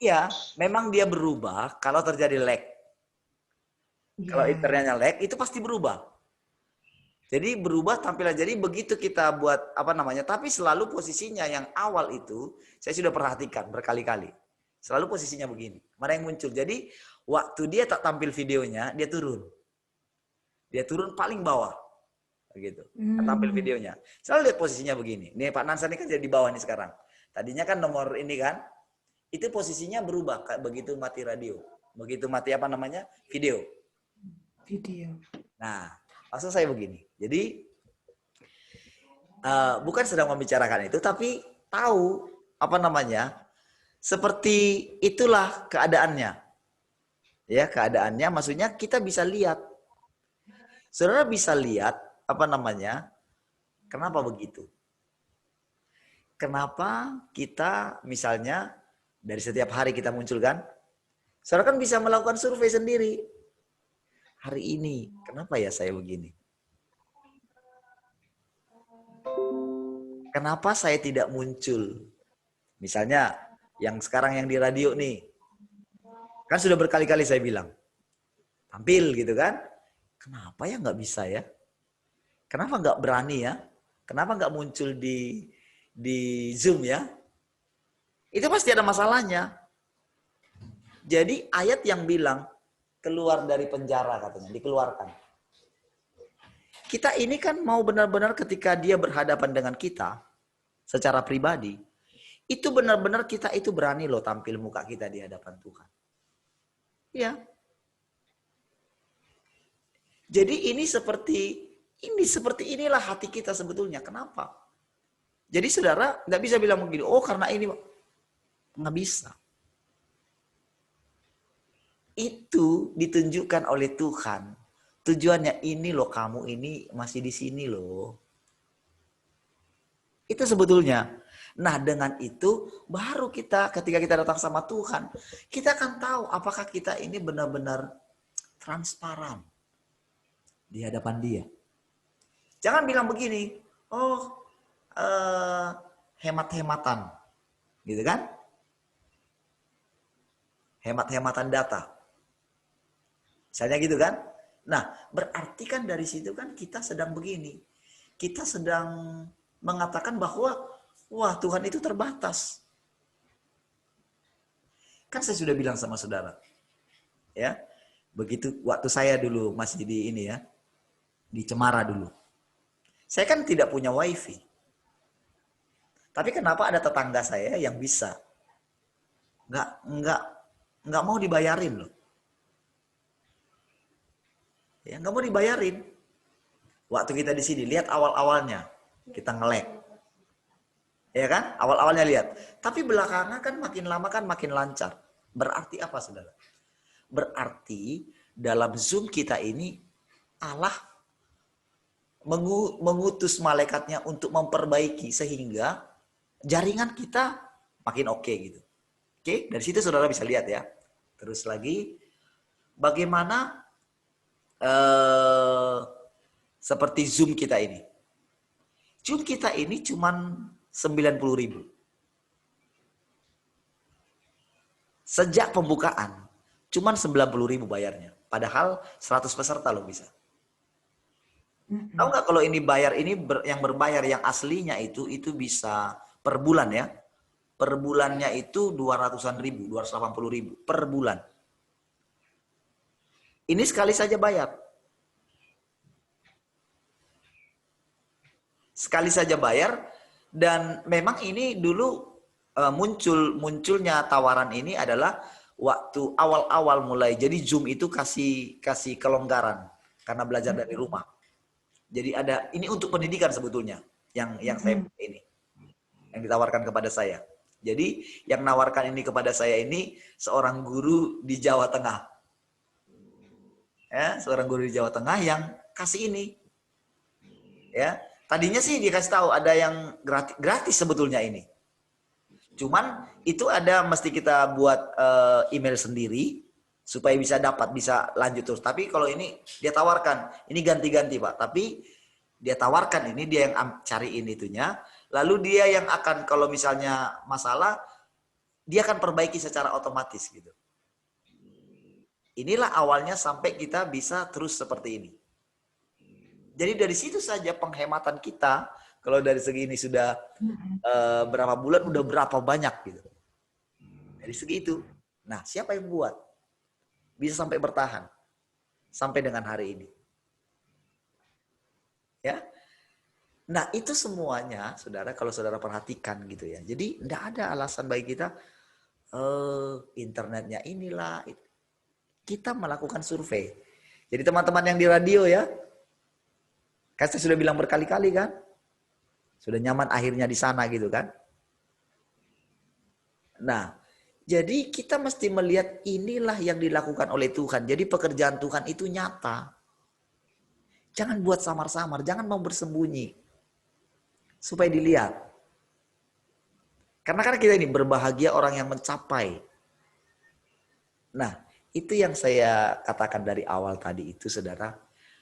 Iya, memang dia berubah kalau terjadi lag. Kalau internetnya lag itu pasti berubah. Jadi berubah tampilan. Jadi begitu kita buat tapi selalu posisinya yang awal itu saya sudah perhatikan berkali-kali. Selalu posisinya begini. Mana yang muncul. Jadi waktu dia tak tampil videonya, dia turun. Dia turun paling bawah. Begitu. Tampil videonya. Selalu lihat posisinya begini. Nih Pak Nansa ini kan jadi di bawah nih sekarang. Tadinya kan nomor ini kan. Itu posisinya berubah begitu mati radio. Begitu mati video. Nah, maksud saya begini. Jadi bukan sedang membicarakan itu, tapi tahu seperti itulah keadaannya. Ya, keadaannya maksudnya kita bisa lihat. Saudara bisa lihat kenapa begitu? Kenapa kita misalnya dari setiap hari kita munculkan, Saudara kan bisa melakukan survei sendiri. Hari ini, kenapa ya saya begini? Kenapa saya tidak muncul? Misalnya, yang sekarang yang di radio nih. Kan sudah berkali-kali saya bilang. Tampil gitu kan. Kenapa ya nggak bisa ya? Kenapa nggak berani ya? Kenapa nggak muncul di Zoom ya? Itu pasti ada masalahnya. Jadi ayat yang bilang keluar dari penjara katanya, dikeluarkan. Kita ini kan mau benar-benar ketika dia berhadapan dengan kita secara pribadi, itu benar-benar kita itu berani loh tampil muka kita di hadapan Tuhan. Ya. Jadi ini seperti inilah hati kita sebetulnya. Kenapa? Jadi saudara nggak bisa bilang begini, oh karena ini nggak bisa. Itu ditunjukkan oleh Tuhan. Tujuannya ini loh, kamu ini masih di sini loh. Itu sebetulnya. Nah dengan itu baru kita ketika kita datang sama Tuhan, kita akan tahu apakah kita ini benar-benar transparan di hadapan Dia. Jangan bilang begini, oh hemat-hematan, gitu kan? Hemat-hematan data. Misalnya gitu kan? Nah, berarti kan dari situ kan kita sedang begini. Kita sedang mengatakan bahwa wah, Tuhan itu terbatas. Kan saya sudah bilang sama saudara. Ya. Begitu waktu saya dulu masih di ini ya. Di Cemara dulu. Saya kan tidak punya wifi. Tapi kenapa ada tetangga saya yang bisa? Nggak mau dibayarin loh. Ya, nggak mau dibayarin. Waktu kita di sini, lihat awal-awalnya. Kita nge-lag. Ya kan? Awal-awalnya lihat. Tapi belakangan kan makin lama kan makin lancar. Berarti apa saudara? Berarti dalam Zoom kita ini Allah mengutus malaikatnya untuk memperbaiki sehingga jaringan kita makin oke gitu. Oke, dari situ saudara bisa lihat ya. Terus lagi, bagaimana seperti Zoom kita ini. Zoom kita ini cuman 90.000. Sejak pembukaan, cuman 90.000 bayarnya. Padahal 100 peserta loh bisa. Tahu nggak kalau ini bayar, ini yang berbayar yang aslinya itu bisa per bulan ya. Per bulannya itu 200-an ribu, 280.000 per bulan. Ini sekali saja bayar. Sekali saja bayar, dan memang ini dulu munculnya tawaran ini adalah waktu awal-awal mulai. Jadi Zoom itu kasih kelonggaran karena belajar dari rumah. Jadi ada ini untuk pendidikan sebetulnya yang saya ini yang ditawarkan kepada saya. Jadi yang nawarkan ini kepada saya ini seorang guru di Jawa Tengah. Ya, seorang guru di Jawa Tengah yang kasih ini. Ya, tadinya sih dikasih tahu ada yang gratis sebetulnya ini. Cuman itu ada mesti kita buat email sendiri supaya bisa lanjut terus. Tapi kalau ini dia tawarkan, ini ganti-ganti Pak. Tapi dia tawarkan ini, dia yang cariin itunya. Lalu dia yang akan kalau misalnya masalah, dia akan perbaiki secara otomatis gitu. Inilah awalnya sampai kita bisa terus seperti ini. Jadi dari situ saja penghematan kita, kalau dari segi ini sudah berapa bulan, udah berapa banyak gitu. Dari segi itu. Nah, siapa yang buat? Bisa sampai bertahan. Sampai dengan hari ini. Ya. Nah, itu semuanya, saudara, kalau saudara perhatikan gitu ya. Jadi, tidak ada alasan bagi kita, internetnya inilah. Kita melakukan survei. Jadi teman-teman yang di radio ya, kan saya sudah bilang berkali-kali kan, sudah nyaman akhirnya di sana gitu kan. Nah, jadi kita mesti melihat inilah yang dilakukan oleh Tuhan. Jadi pekerjaan Tuhan itu nyata. Jangan buat samar-samar, jangan mau bersembunyi. Supaya dilihat. Karena kan kita ini berbahagia orang yang mencapai. Nah, itu yang saya katakan dari awal tadi itu, saudara,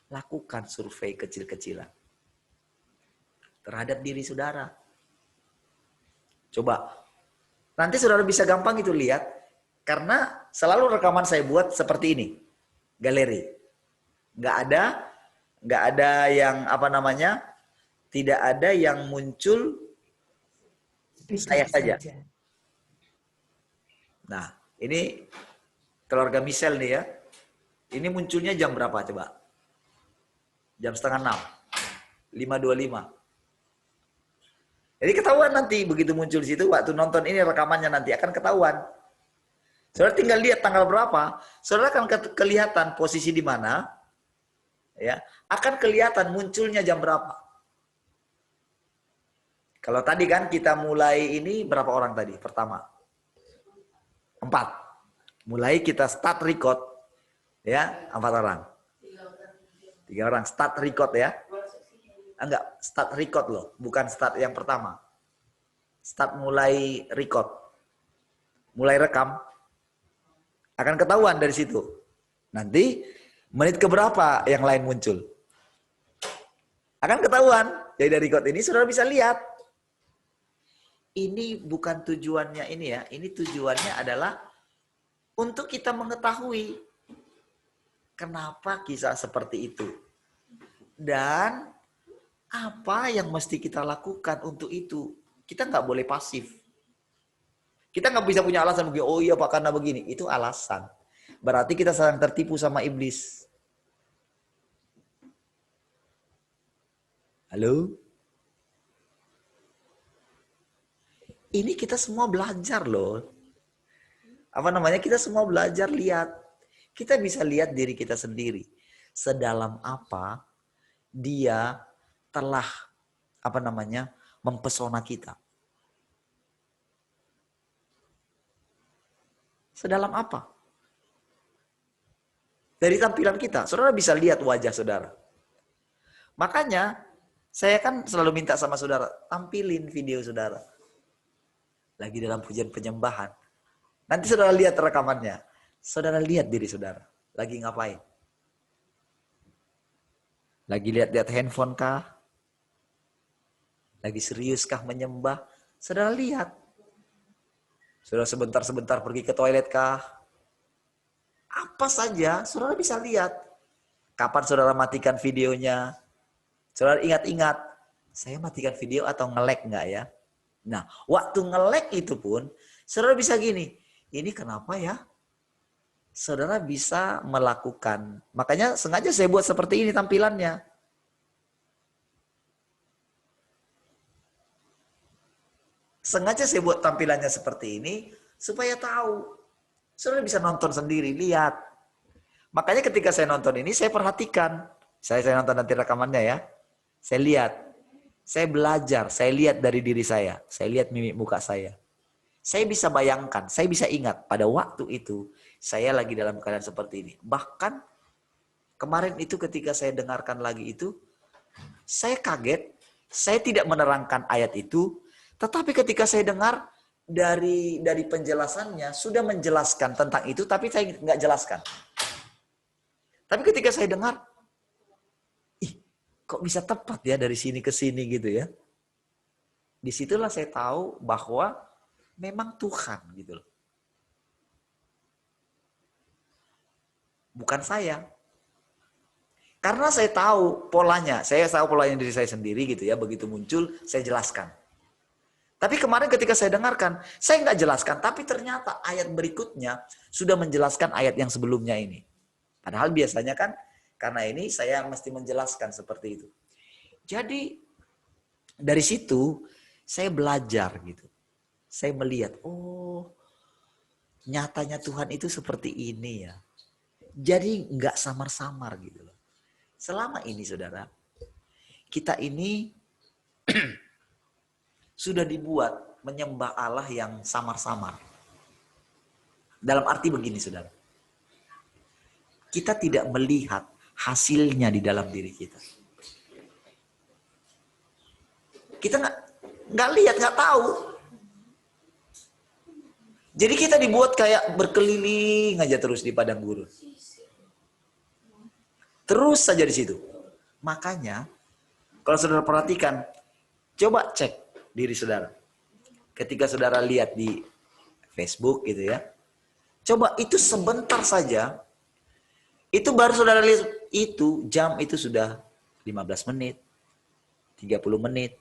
lakukan survei kecil-kecilan terhadap diri saudara. Coba, nanti saudara bisa gampang itu lihat, karena selalu rekaman saya buat seperti ini, galeri. Nggak ada yang apa namanya, tidak ada yang muncul saya saja. Nah, ini keluarga Michelle nih ya. Ini munculnya jam berapa coba? Jam 5:30. 5:25. Jadi ketahuan nanti begitu muncul di situ, waktu nonton ini rekamannya nanti akan ketahuan. Saudara tinggal lihat tanggal berapa, saudara akan kelihatan posisi di mana, ya, akan kelihatan munculnya jam berapa. Kalau tadi kan kita mulai ini berapa orang tadi? Pertama 4. Mulai kita start record, ya 4 orang. 3 orang start record ya. Enggak, start record loh, bukan start yang pertama. Start mulai record. Mulai rekam. Akan ketahuan dari situ. Nanti menit keberapa yang lain muncul. Akan ketahuan. Jadi dari record ini saudara bisa lihat. Ini bukan tujuannya ini ya. Ini tujuannya adalah untuk kita mengetahui kenapa kisah seperti itu. Dan apa yang mesti kita lakukan untuk itu. Kita nggak boleh pasif. Kita nggak bisa punya alasan begini, oh iya Pak karena begini. Itu alasan. Berarti kita sedang tertipu sama iblis. Halo? Ini kita semua belajar loh. Apa namanya? Kita semua belajar lihat. Kita bisa lihat diri kita sendiri. Sedalam apa dia telah apa namanya mempesona kita. Sedalam apa? Dari tampilan kita, saudara bisa lihat wajah saudara. Makanya saya kan selalu minta sama saudara, tampilin video saudara. Lagi dalam pujian penyembahan. Nanti saudara lihat rekamannya. Saudara lihat diri saudara. Lagi ngapain? Lagi lihat-lihat handphone kah? Lagi seriuskah menyembah? Saudara lihat. Saudara sebentar-sebentar pergi ke toilet kah? Apa saja, saudara bisa lihat. Kapan saudara matikan videonya? Saudara ingat-ingat, saya matikan video atau nge-lag nggak ya? Nah, waktu nge-lag itu pun, saudara bisa gini, ini kenapa ya? Saudara bisa melakukan. Makanya sengaja saya buat seperti ini tampilannya. Sengaja saya buat tampilannya seperti ini supaya tahu. Saudara bisa nonton sendiri, lihat. Makanya ketika saya nonton ini saya perhatikan. Saya nonton nanti rekamannya ya. Saya lihat. Saya belajar, saya lihat dari diri saya. Saya lihat mimik muka saya. Saya bisa bayangkan, saya bisa ingat pada waktu itu saya lagi dalam keadaan seperti ini. Bahkan kemarin itu ketika saya dengarkan lagi itu, saya kaget, saya tidak menerangkan ayat itu. Tetapi ketika saya dengar dari penjelasannya sudah menjelaskan tentang itu, tapi saya nggak jelaskan. Tapi ketika saya dengar, kok bisa tepat ya dari sini ke sini gitu ya. Disitulah saya tahu bahwa memang Tuhan gitu loh. Bukan saya. Karena saya tahu polanya, saya tahu polanya diri saya sendiri gitu ya. Begitu muncul, saya jelaskan. Tapi kemarin ketika saya dengarkan, saya nggak jelaskan. Tapi ternyata ayat berikutnya sudah menjelaskan ayat yang sebelumnya ini. Padahal biasanya kan, karena ini saya mesti menjelaskan seperti itu. Jadi dari situ saya belajar gitu. Saya melihat, oh nyatanya Tuhan itu seperti ini ya. Jadi nggak samar-samar gitu loh. Selama ini saudara, kita ini sudah dibuat menyembah Allah yang samar-samar. Dalam arti begini saudara. Kita tidak melihat hasilnya di dalam diri kita. Kita nggak lihat, nggak tahu. Jadi kita dibuat kayak berkeliling aja terus di padang gurun. Terus saja di situ. Makanya, kalau saudara perhatikan, coba cek diri saudara. Ketika saudara lihat di Facebook gitu ya, coba itu sebentar saja, itu baru saudara lihat itu, jam itu sudah 15 menit, 30 menit,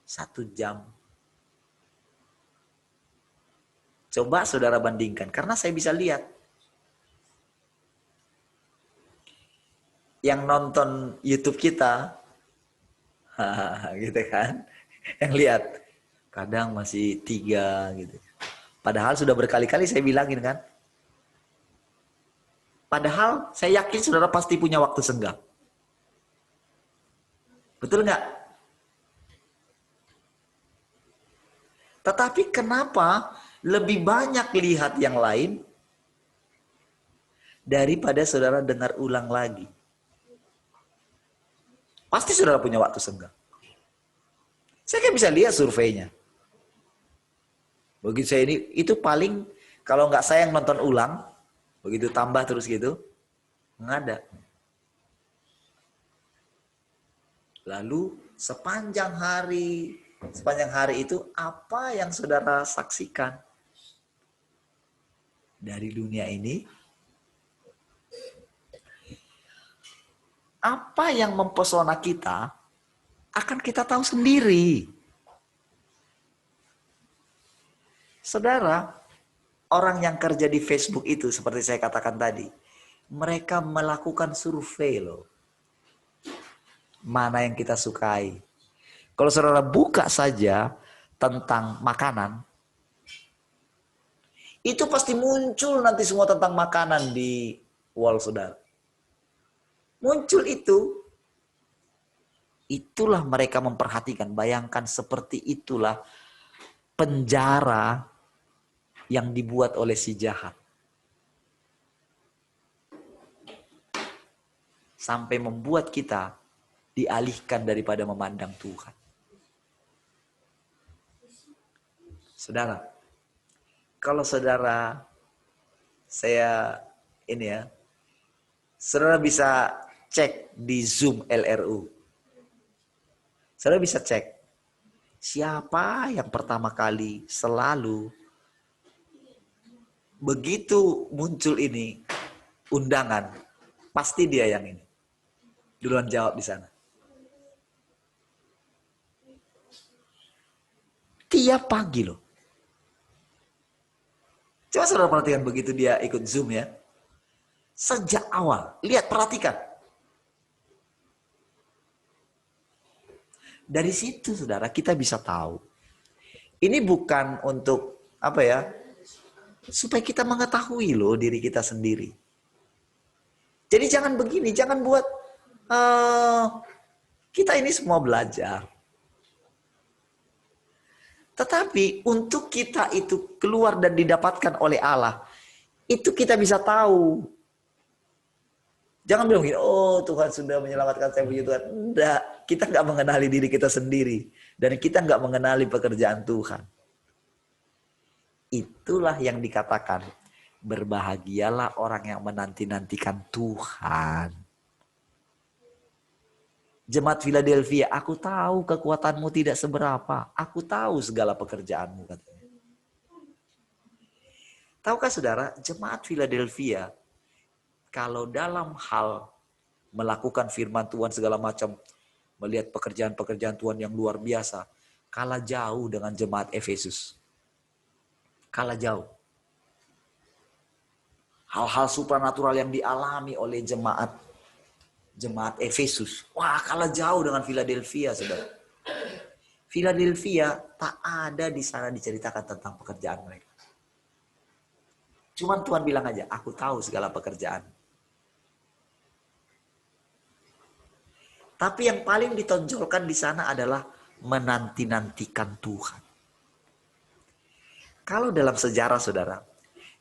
1 jam. Coba saudara bandingkan, karena saya bisa lihat. Yang nonton YouTube kita, gitu kan, yang lihat, kadang masih 3 gitu. Padahal sudah berkali-kali saya bilangin kan. Padahal saya yakin saudara pasti punya waktu senggang. Betul nggak? Tetapi kenapa lebih banyak lihat yang lain daripada saudara dengar ulang lagi? Pasti saudara punya waktu senggang. Saya kan bisa lihat surveinya. Begitu saya ini, itu paling, kalau nggak saya yang nonton ulang, begitu tambah terus gitu, nggak ada. Lalu sepanjang hari itu apa yang saudara saksikan dari dunia ini? Apa yang mempesona kita akan kita tahu sendiri. Saudara, orang yang kerja di Facebook itu seperti saya katakan tadi, mereka melakukan survei loh. Mana yang kita sukai. Kalau saudara buka saja tentang makanan, itu pasti muncul nanti semua tentang makanan di wall saudara. Muncul itu. Itulah mereka memperhatikan. Bayangkan seperti itulah penjara yang dibuat oleh si jahat. Sampai membuat kita dialihkan daripada memandang Tuhan. Saudara, kalau saudara, saudara bisa cek di Zoom LRU. Saudara bisa cek siapa yang pertama kali selalu begitu muncul ini undangan, pasti dia yang ini. Duluan jawab di sana. Tiap pagi loh. Coba saudara perhatikan begitu dia ikut Zoom ya. Sejak awal, lihat, perhatikan. Dari situ saudara kita bisa tahu. Ini bukan untuk apa ya? Supaya kita mengetahui loh diri kita sendiri. Jadi jangan begini, jangan buat kita ini semua belajar. Tetapi untuk kita itu keluar dan didapatkan oleh Allah, itu kita bisa tahu. Jangan bilang, oh Tuhan sudah menyelamatkan saya, puji Tuhan. Enggak, kita nggak mengenali diri kita sendiri. Dan kita nggak mengenali pekerjaan Tuhan. Itulah yang dikatakan, berbahagialah orang yang menanti-nantikan Tuhan. Jemaat Philadelphia, aku tahu kekuatanmu tidak seberapa. Aku tahu segala pekerjaanmu, katanya. Tahukah saudara, jemaat Philadelphia, kalau dalam hal melakukan firman Tuhan segala macam, melihat pekerjaan-pekerjaan Tuhan yang luar biasa, kalah jauh dengan jemaat Efesus. Kalah jauh. Hal-hal supranatural yang dialami oleh jemaat Efesus. Wah, kalah jauh dengan Philadelphia, saudara. Philadelphia tak ada di sana diceritakan tentang pekerjaan mereka. Cuman Tuhan bilang aja, aku tahu segala pekerjaan. Tapi yang paling ditonjolkan di sana adalah menanti-nantikan Tuhan. Kalau dalam sejarah saudara,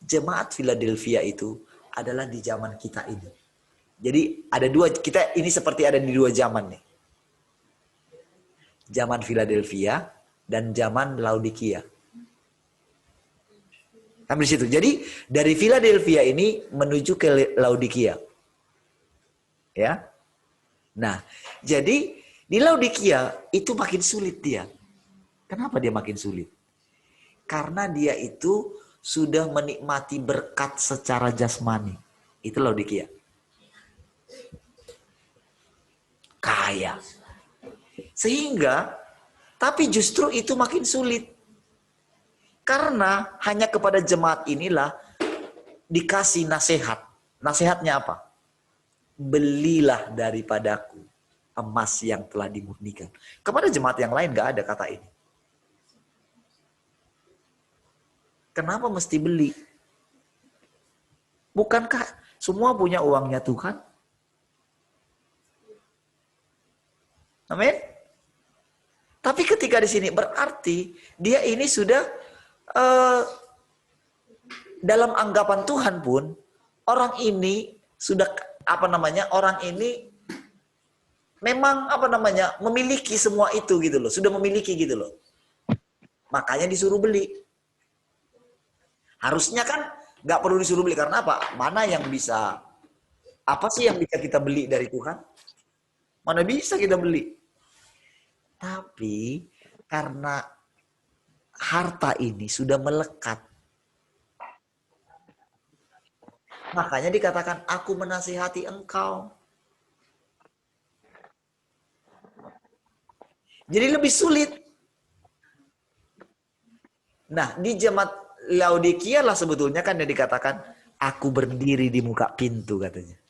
jemaat Philadelphia itu adalah di zaman kita ini. Jadi ada dua, kita ini seperti ada di dua zaman nih. Zaman Philadelphia dan zaman Laodikia. Sampai di situ. Jadi dari Philadelphia ini menuju ke Laodikia. Ya. Nah, jadi di Laodikia itu makin sulit dia. Kenapa dia makin sulit? Karena dia itu sudah menikmati berkat secara jasmani. Itu Laodikia. Kaya. Sehingga, tapi justru itu makin sulit. Karena hanya kepada jemaat inilah dikasih nasihat. Nasihatnya apa? Belilah daripadaku emas yang telah dimurnikan. Kepada jemaat yang lain gak ada kata ini. Kenapa mesti beli? Bukankah semua punya uangnya Tuhan? Amin. Tapi ketika di sini berarti dia ini sudah dalam anggapan Tuhan pun orang ini sudah orang ini memang memiliki semua itu gitu loh, sudah memiliki gitu loh. Makanya disuruh beli. Harusnya kan nggak perlu disuruh beli karena apa? Mana yang bisa? Apa sih yang bisa kita beli dari Tuhan? Mana bisa kita beli? Tapi karena harta ini sudah melekat. Makanya dikatakan aku menasihati engkau. Jadi lebih sulit. Nah, di jemaat Laodikia lah sebetulnya kan yang dikatakan aku berdiri di muka pintu katanya.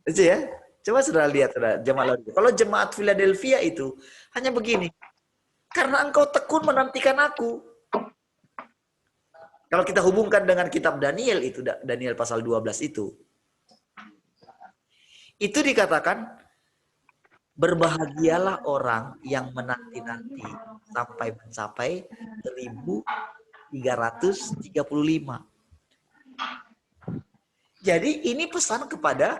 Itu ya. Coba saudara lihat jemaat Laodikia. Kalau jemaat Philadelphia itu hanya begini. Karena engkau tekun menantikan aku. Kalau kita hubungkan dengan kitab Daniel itu, Daniel pasal 12 itu dikatakan berbahagialah orang yang menanti-nanti sampai mencapai 1335. Jadi ini pesan kepada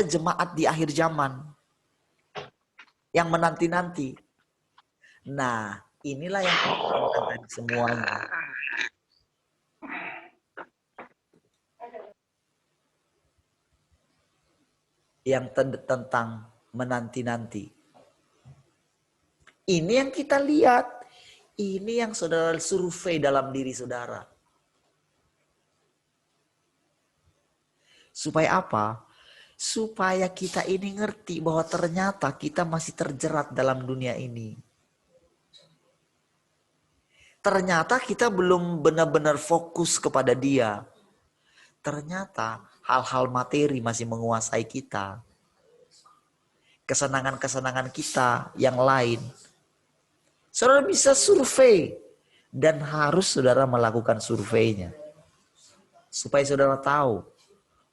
jemaat di akhir zaman yang menanti-nanti. Nah, inilah yang tadi semuanya. Yang tentang menanti-nanti. Ini yang kita lihat. Ini yang saudara survei dalam diri saudara. Supaya apa? Supaya kita ini ngerti bahwa ternyata kita masih terjerat dalam dunia ini. Ternyata kita belum benar-benar fokus kepada Dia. Ternyata hal-hal materi masih menguasai kita. Kesenangan-kesenangan kita yang lain. Saudara bisa survei. Dan harus saudara melakukan surveinya. Supaya saudara tahu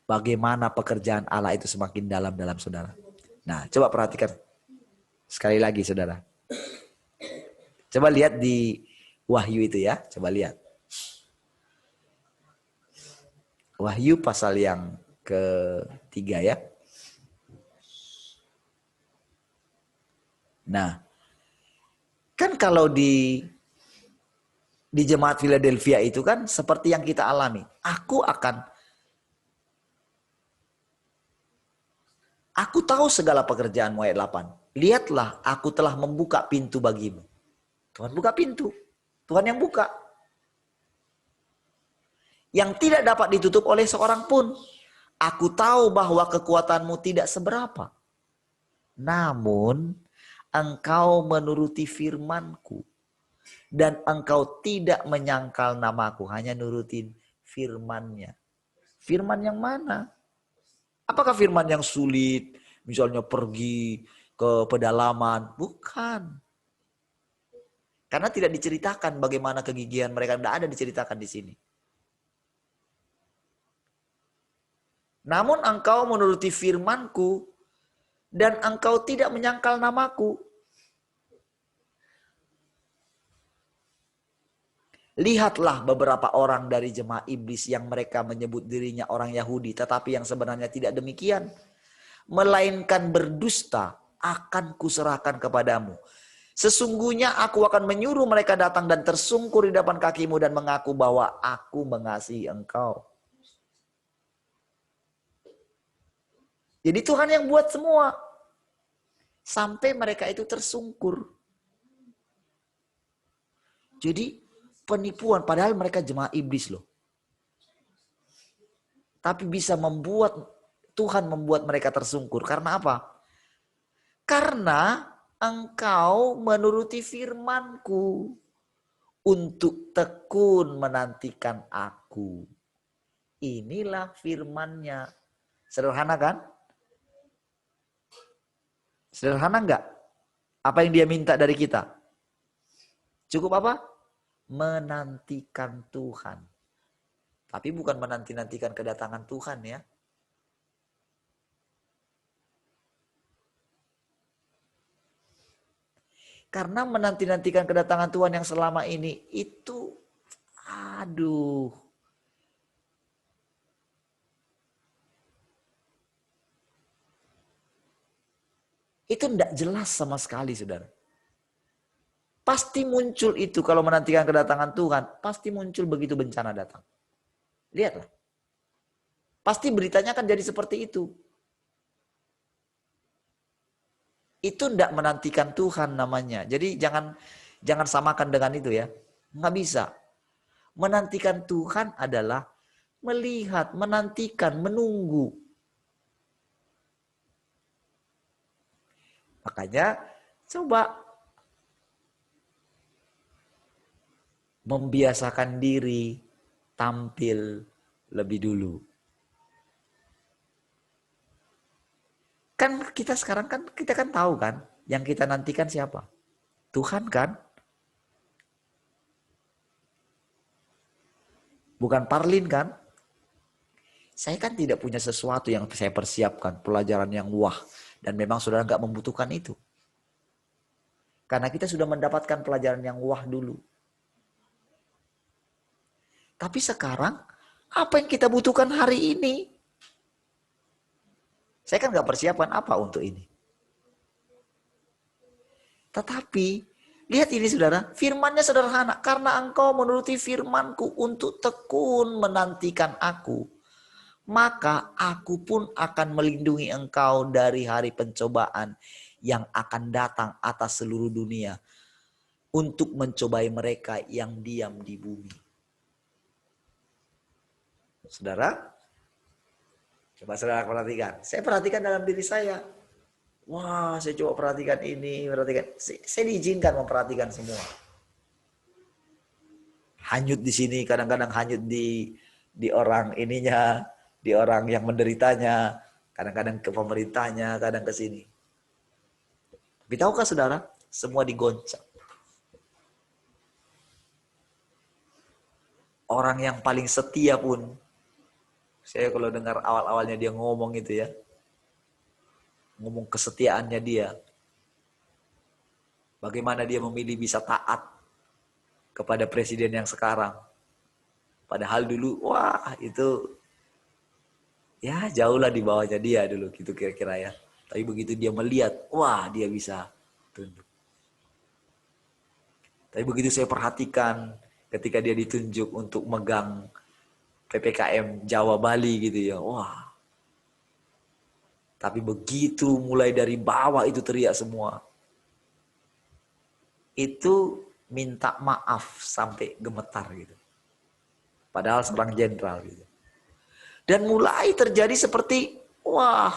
bagaimana pekerjaan Allah itu semakin dalam saudara. Nah, coba perhatikan. Sekali lagi saudara. Coba lihat di Wahyu itu ya, coba lihat. Wahyu pasal yang ke-3 ya. Nah, kan kalau di jemaat Philadelphia itu kan seperti yang kita alami. Aku tahu segala pekerjaanmu ayat 8. Lihatlah, aku telah membuka pintu bagimu. Tuhan buka pintu. Tuhan yang buka. Yang tidak dapat ditutup oleh seorang pun. Aku tahu bahwa kekuatanmu tidak seberapa. Namun, engkau menuruti firmanku. Dan engkau tidak menyangkal namaku. Hanya nurutin firmannya. Firman yang mana? Apakah firman yang sulit? Misalnya pergi ke pedalaman? Bukan. Karena tidak diceritakan bagaimana kegigihan mereka. Tidak ada diceritakan di sini. Namun engkau menuruti firmanku. Dan engkau tidak menyangkal namaku. Lihatlah beberapa orang dari jemaah iblis yang mereka menyebut dirinya orang Yahudi. Tetapi yang sebenarnya tidak demikian. Melainkan berdusta akan kuserahkan kepadamu. Sesungguhnya aku akan menyuruh mereka datang dan tersungkur di depan kakimu dan mengaku bahwa aku mengasihi engkau. Jadi Tuhan yang buat semua. Sampai mereka itu tersungkur. Jadi penipuan, padahal mereka jemaah iblis loh. Tapi bisa membuat, Tuhan membuat mereka tersungkur. Karena apa? Karena engkau menuruti firman-Ku untuk tekun menantikan aku. Inilah firman-Nya. Sederhana kan? Sederhana enggak? Apa yang dia minta dari kita? Cukup apa? Menantikan Tuhan. Tapi bukan menanti-nantikan kedatangan Tuhan ya. Karena menanti-nantikan kedatangan Tuhan yang selama ini itu, aduh. Itu tidak jelas sama sekali, saudara. Pasti muncul itu kalau menantikan kedatangan Tuhan, pasti muncul begitu bencana datang. Lihatlah. Pasti beritanya akan jadi seperti itu. Itu tidak menantikan Tuhan namanya. Jadi jangan samakan dengan itu ya. Nggak bisa. Menantikan Tuhan adalah melihat, menantikan, menunggu. Makanya coba membiasakan diri tampil lebih dulu. Kan kita sekarang kita tahu kan yang kita nantikan siapa? Tuhan kan? Bukan Parlin kan? Saya kan tidak punya sesuatu yang saya persiapkan, pelajaran yang wah. Dan memang saudara nggak membutuhkan itu. Karena kita sudah mendapatkan pelajaran yang wah dulu. Tapi sekarang, apa yang kita butuhkan hari ini? Saya kan nggak persiapan apa untuk ini. Tetapi, lihat ini saudara, firman-Nya sederhana. Karena engkau menuruti firman-Ku untuk tekun menantikan aku, maka aku pun akan melindungi engkau dari hari pencobaan yang akan datang atas seluruh dunia untuk mencobai mereka yang diam di bumi. Saudara, coba saudara perhatikan. Saya perhatikan dalam diri saya. Wah, saya coba perhatikan ini, perhatikan. Saya diizinkan memperhatikan semua. Hanyut di sini, kadang-kadang hanyut di orang ininya, di orang yang menderitanya, kadang-kadang ke pemerintahnya, kadang ke sini. Tapi tahukah saudara, semua digoncang. Orang yang paling setia pun, saya kalau dengar awal-awalnya dia ngomong itu ya, ngomong kesetiaannya dia, bagaimana dia memilih bisa taat kepada presiden yang sekarang. Padahal dulu, wah itu ya jauhlah di bawahnya dia dulu gitu kira-kira ya. Tapi begitu dia melihat, wah dia bisa tunduk. Tapi begitu saya perhatikan ketika dia ditunjuk untuk megang PPKM Jawa Bali gitu ya, wah. Tapi begitu mulai dari bawah itu teriak semua. Itu minta maaf sampai gemetar gitu. Padahal seorang jenderal gitu. Dan mulai terjadi seperti, wah,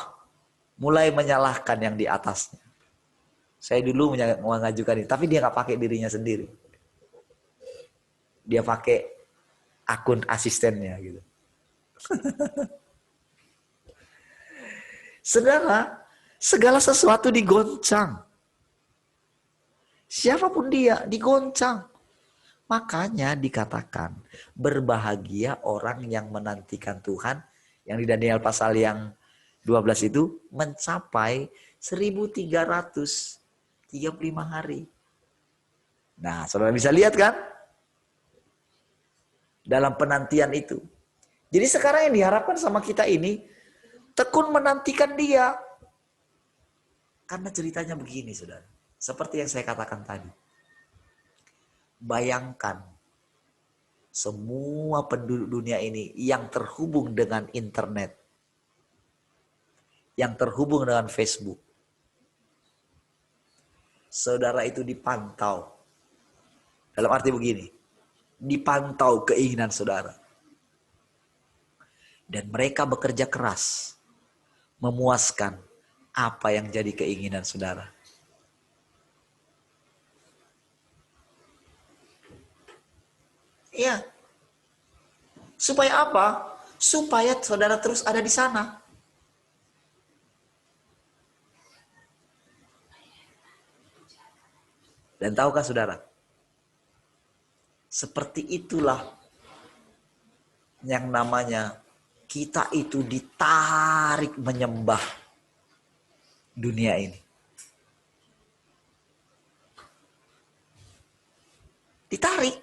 mulai menyalahkan yang di atasnya. Saya dulu mengajukan ini, tapi dia nggak pakai dirinya sendiri. Dia pakai akun asistennya gitu. Saudara, segala sesuatu digoncang. Siapapun dia digoncang. Makanya dikatakan berbahagia orang yang menantikan Tuhan, yang di Daniel pasal yang 12 itu mencapai 1335 hari. Nah, saudara bisa lihat kan? Dalam penantian itu. Jadi sekarang yang diharapkan sama kita ini, tekun menantikan dia. Karena ceritanya begini, saudara. Seperti yang saya katakan tadi. Bayangkan semua penduduk dunia ini yang terhubung dengan internet, yang terhubung dengan Facebook. Saudara itu dipantau. Dalam arti begini, dipantau keinginan saudara. Dan mereka bekerja keras, memuaskan apa yang jadi keinginan saudara. Iya. Supaya apa? Supaya saudara terus ada di sana. Dan tahukah saudara? Seperti itulah yang namanya kita itu ditarik menyembah dunia ini. Ditarik.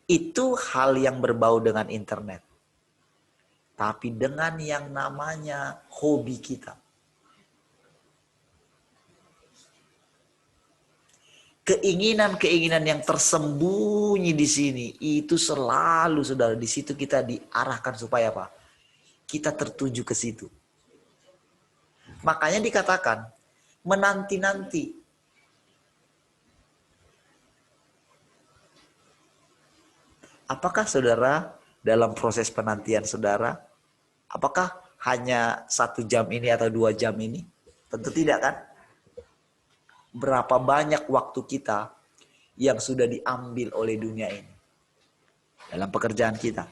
Itu hal yang berbau dengan internet. Tapi dengan yang namanya hobi kita. Keinginan-keinginan yang tersembunyi di sini itu selalu, saudara, di situ kita diarahkan supaya apa? Kita tertuju ke situ. Makanya dikatakan menanti-nanti. Apakah saudara dalam proses penantian saudara, apakah hanya 1 jam ini atau 2 jam ini? Tentu tidak kan? Berapa banyak waktu kita yang sudah diambil oleh dunia ini dalam pekerjaan kita.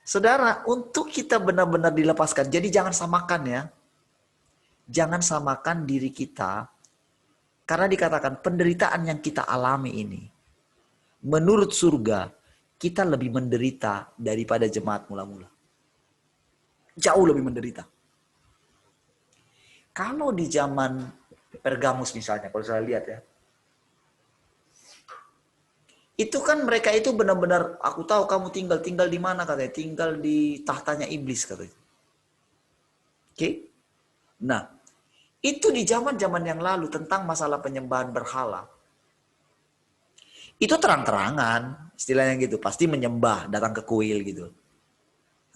Saudara, untuk kita benar-benar dilepaskan, jadi jangan samakan ya. Jangan samakan diri kita, karena dikatakan penderitaan yang kita alami ini, menurut surga, kita lebih menderita daripada jemaat mula-mula. Jauh lebih menderita. Kalau di zaman Pergamus misalnya, kalau saya lihat ya, itu kan mereka itu benar-benar, aku tahu kamu tinggal di mana katanya, tinggal di tahtanya iblis katanya. Oke? Nah, itu di zaman-zaman yang lalu tentang masalah penyembahan berhala. Itu terang-terangan, istilahnya gitu, pasti menyembah, datang ke kuil gitu.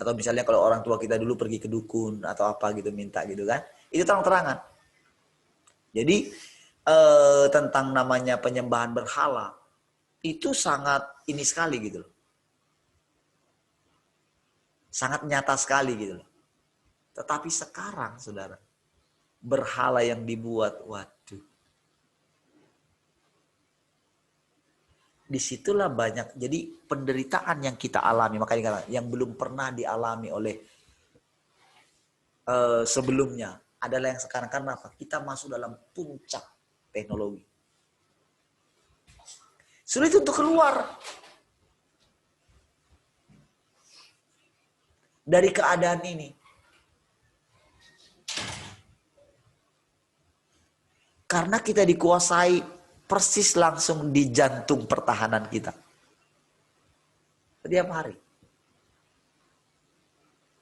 Atau misalnya kalau orang tua kita dulu pergi ke dukun atau apa gitu, minta gitu kan. Itu terang-terangan. Jadi tentang namanya penyembahan berhala itu sangat ini sekali gitu loh. Sangat nyata sekali gitu loh. Tetapi sekarang saudara, berhala yang dibuat, waduh. Disitulah banyak, jadi penderitaan yang kita alami, makanya yang belum pernah dialami oleh sebelumnya adalah yang sekarang. Karena apa? Kita masuk dalam puncak teknologi. Sulit untuk keluar dari keadaan ini. Karena kita dikuasai persis langsung di jantung pertahanan kita. Setiap hari.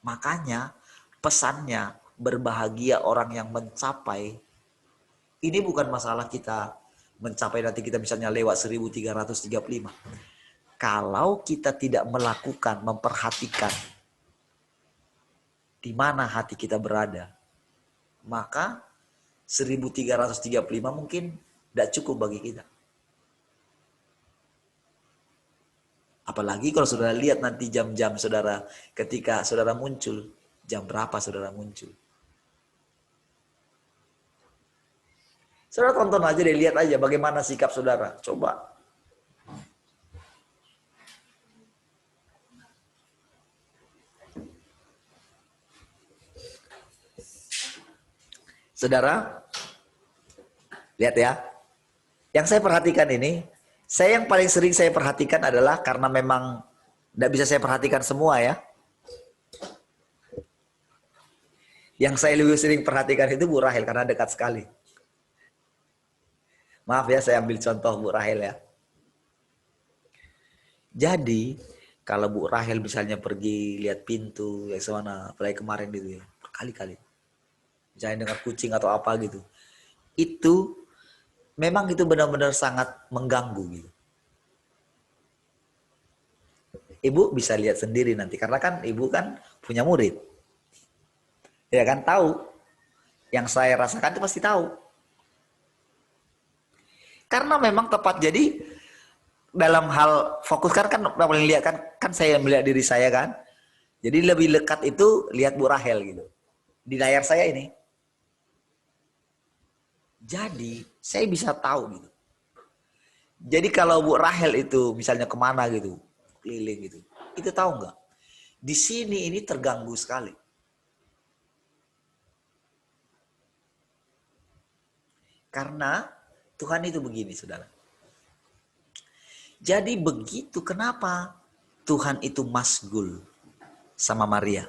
Makanya pesannya, berbahagia orang yang mencapai, ini bukan masalah kita mencapai nanti kita misalnya lewat 1335. Kalau kita tidak melakukan, memperhatikan di mana hati kita berada, maka 1335 mungkin tidak cukup bagi kita. Apalagi kalau saudara lihat nanti jam-jam saudara, ketika saudara muncul, jam berapa saudara muncul. Saudara tonton aja deh, lihat aja bagaimana sikap saudara. Coba. Saudara, lihat ya. Yang saya perhatikan ini, yang paling sering saya perhatikan adalah karena memang tidak bisa saya perhatikan semua ya. Yang saya lebih sering perhatikan itu Bu Rahel karena dekat sekali. Maaf ya, saya ambil contoh Bu Rahel ya. Jadi, kalau Bu Rahel misalnya pergi lihat pintu, ya sana, apalagi kemarin gitu ya, berkali-kali. misalnya dengar kucing atau apa gitu, itu memang itu benar-benar sangat mengganggu gitu. Ibu bisa lihat sendiri nanti, karena kan ibu kan punya murid. Ya kan, tahu. Yang saya rasakan itu pasti tahu. Karena memang tepat, jadi dalam hal fokus kan paling lihat kan saya melihat diri saya kan. Jadi lebih dekat itu lihat Bu Rahel gitu. Di layar saya ini. Jadi saya bisa tahu gitu. Jadi kalau Bu Rahel itu misalnya kemana gitu, keliling gitu, itu tahu nggak? Di sini ini terganggu sekali. Karena Tuhan itu begini, saudara. Jadi begitu, kenapa Tuhan itu masgul sama Maria?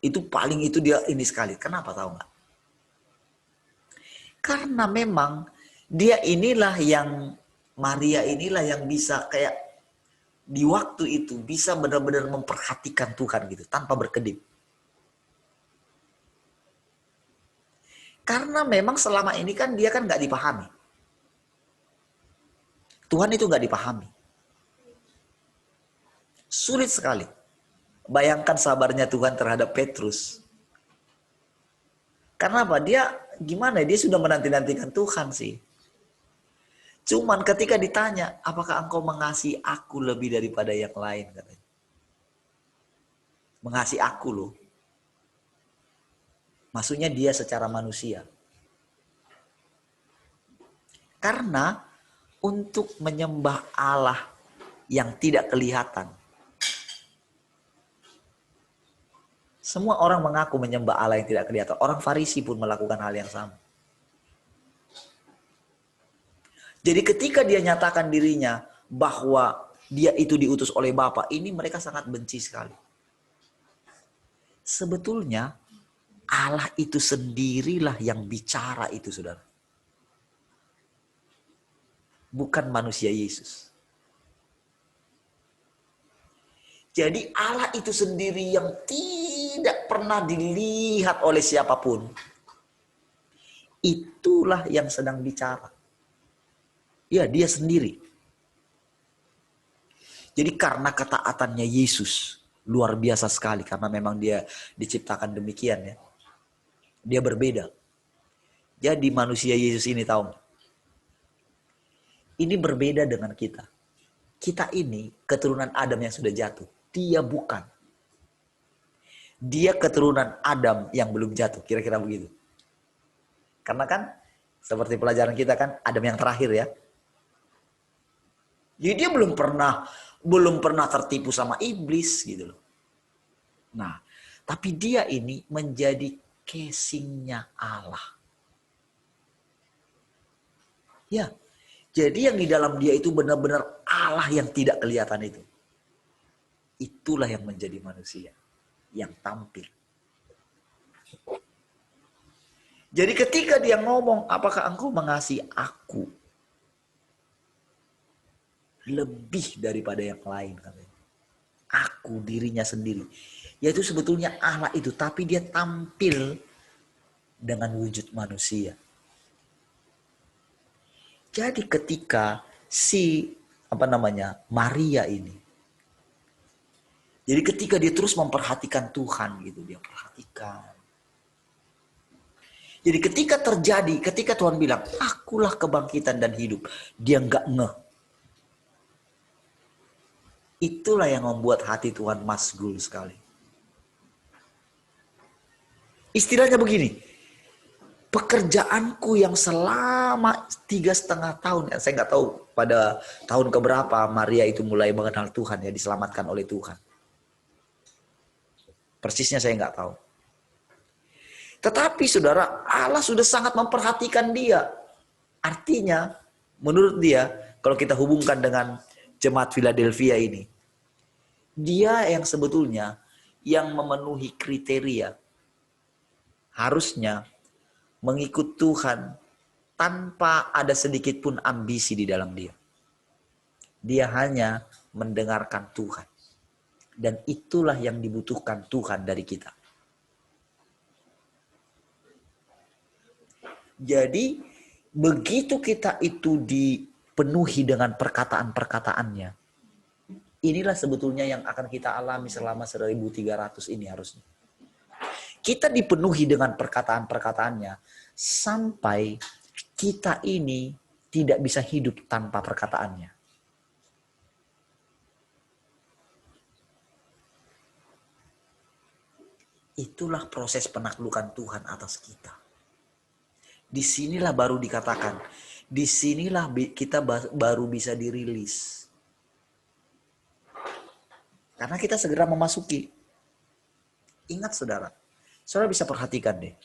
Itu paling itu dia ini sekali. Kenapa tahu nggak? Karena memang dia inilah yang, Maria inilah yang bisa kayak di waktu itu bisa benar-benar memperhatikan Tuhan gitu tanpa berkedip. Karena memang selama ini kan dia kan nggak dipahami. Tuhan itu nggak dipahami. Sulit sekali. Bayangkan sabarnya Tuhan terhadap Petrus. Karena apa? Dia gimana? Dia sudah menanti-nantikan Tuhan sih. Cuman ketika ditanya, apakah engkau mengasihi aku lebih daripada yang lain? Katanya. Mengasihi aku loh. Maksudnya dia secara manusia. Karena untuk menyembah Allah yang tidak kelihatan. Semua orang mengaku menyembah Allah yang tidak kelihatan. Orang Farisi pun melakukan hal yang sama. Jadi ketika dia nyatakan dirinya bahwa dia itu diutus oleh Bapa, ini mereka sangat benci sekali. Sebetulnya Allah itu sendirilah yang bicara itu, saudara. Bukan manusia Yesus. Jadi Allah itu sendiri yang tidak pernah dilihat oleh siapapun. Itulah yang sedang bicara. Ya, dia sendiri. Jadi karena ketaatannya Yesus luar biasa sekali, karena memang dia diciptakan demikian ya. Dia berbeda. Jadi manusia Yesus ini tahu. Ini berbeda dengan kita. Kita ini keturunan Adam yang sudah jatuh. Dia bukan. Dia keturunan Adam yang belum jatuh. Kira-kira begitu. Karena kan seperti pelajaran kita kan Adam yang terakhir ya. Jadi dia belum pernah tertipu sama iblis gitu loh. Nah, tapi dia ini menjadi casingnya Allah. Ya, jadi yang di dalam dia itu benar-benar Allah yang tidak kelihatan itu. Itulah yang menjadi manusia, yang tampil. Jadi ketika dia ngomong, apakah engkau mengasihi aku lebih daripada yang lain, katanya. Aku dirinya sendiri. Yaitu sebetulnya Allah itu, tapi dia tampil dengan wujud manusia. Jadi ketika Maria ini, jadi ketika dia terus memperhatikan Tuhan gitu, dia perhatikan. Jadi ketika Tuhan bilang, akulah kebangkitan dan hidup, dia nggak ngeh. Itulah yang membuat hati Tuhan masgul sekali. Istilahnya begini, pekerjaanku yang selama 3,5 tahun, saya nggak tahu pada tahun keberapa Maria itu mulai mengenal Tuhan ya, diselamatkan oleh Tuhan. Persisnya saya nggak tahu. Tetapi saudara, Allah sudah sangat memperhatikan dia. Artinya, menurut dia, kalau kita hubungkan dengan jemaat Philadelphia ini, dia yang sebetulnya yang memenuhi kriteria harusnya mengikut Tuhan tanpa ada sedikit pun ambisi di dalam dia. Dia hanya mendengarkan Tuhan. Dan itulah yang dibutuhkan Tuhan dari kita. Jadi begitu kita itu dipenuhi dengan perkataan-perkataannya, inilah sebetulnya yang akan kita alami selama 1300 ini harusnya. Kita dipenuhi dengan perkataan-perkataannya sampai kita ini tidak bisa hidup tanpa perkataannya. Itulah proses penaklukan Tuhan atas kita. Disinilah baru dikatakan, disinilah kita baru bisa dirilis. Karena kita segera memasuki. Ingat saudara, saudara bisa perhatikan deh.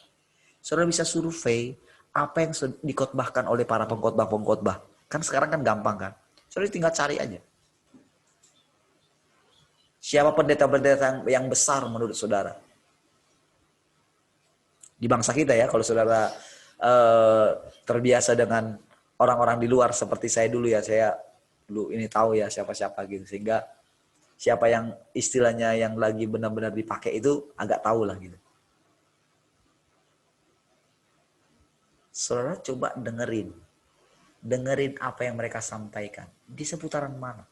Saudara bisa survei apa yang dikotbahkan oleh para pengkhotbah-pengkhotbah. Kan sekarang kan gampang kan. Saudara tinggal cari aja. Siapa pendeta-pendeta yang besar menurut saudara? Di bangsa kita ya, kalau saudara terbiasa dengan orang-orang di luar seperti saya dulu ya, saya dulu ini tahu ya siapa-siapa gitu, sehingga siapa yang istilahnya yang lagi benar-benar dipakai itu agak tahu lah gitu. Saudara coba dengerin apa yang mereka sampaikan di seputaran mana.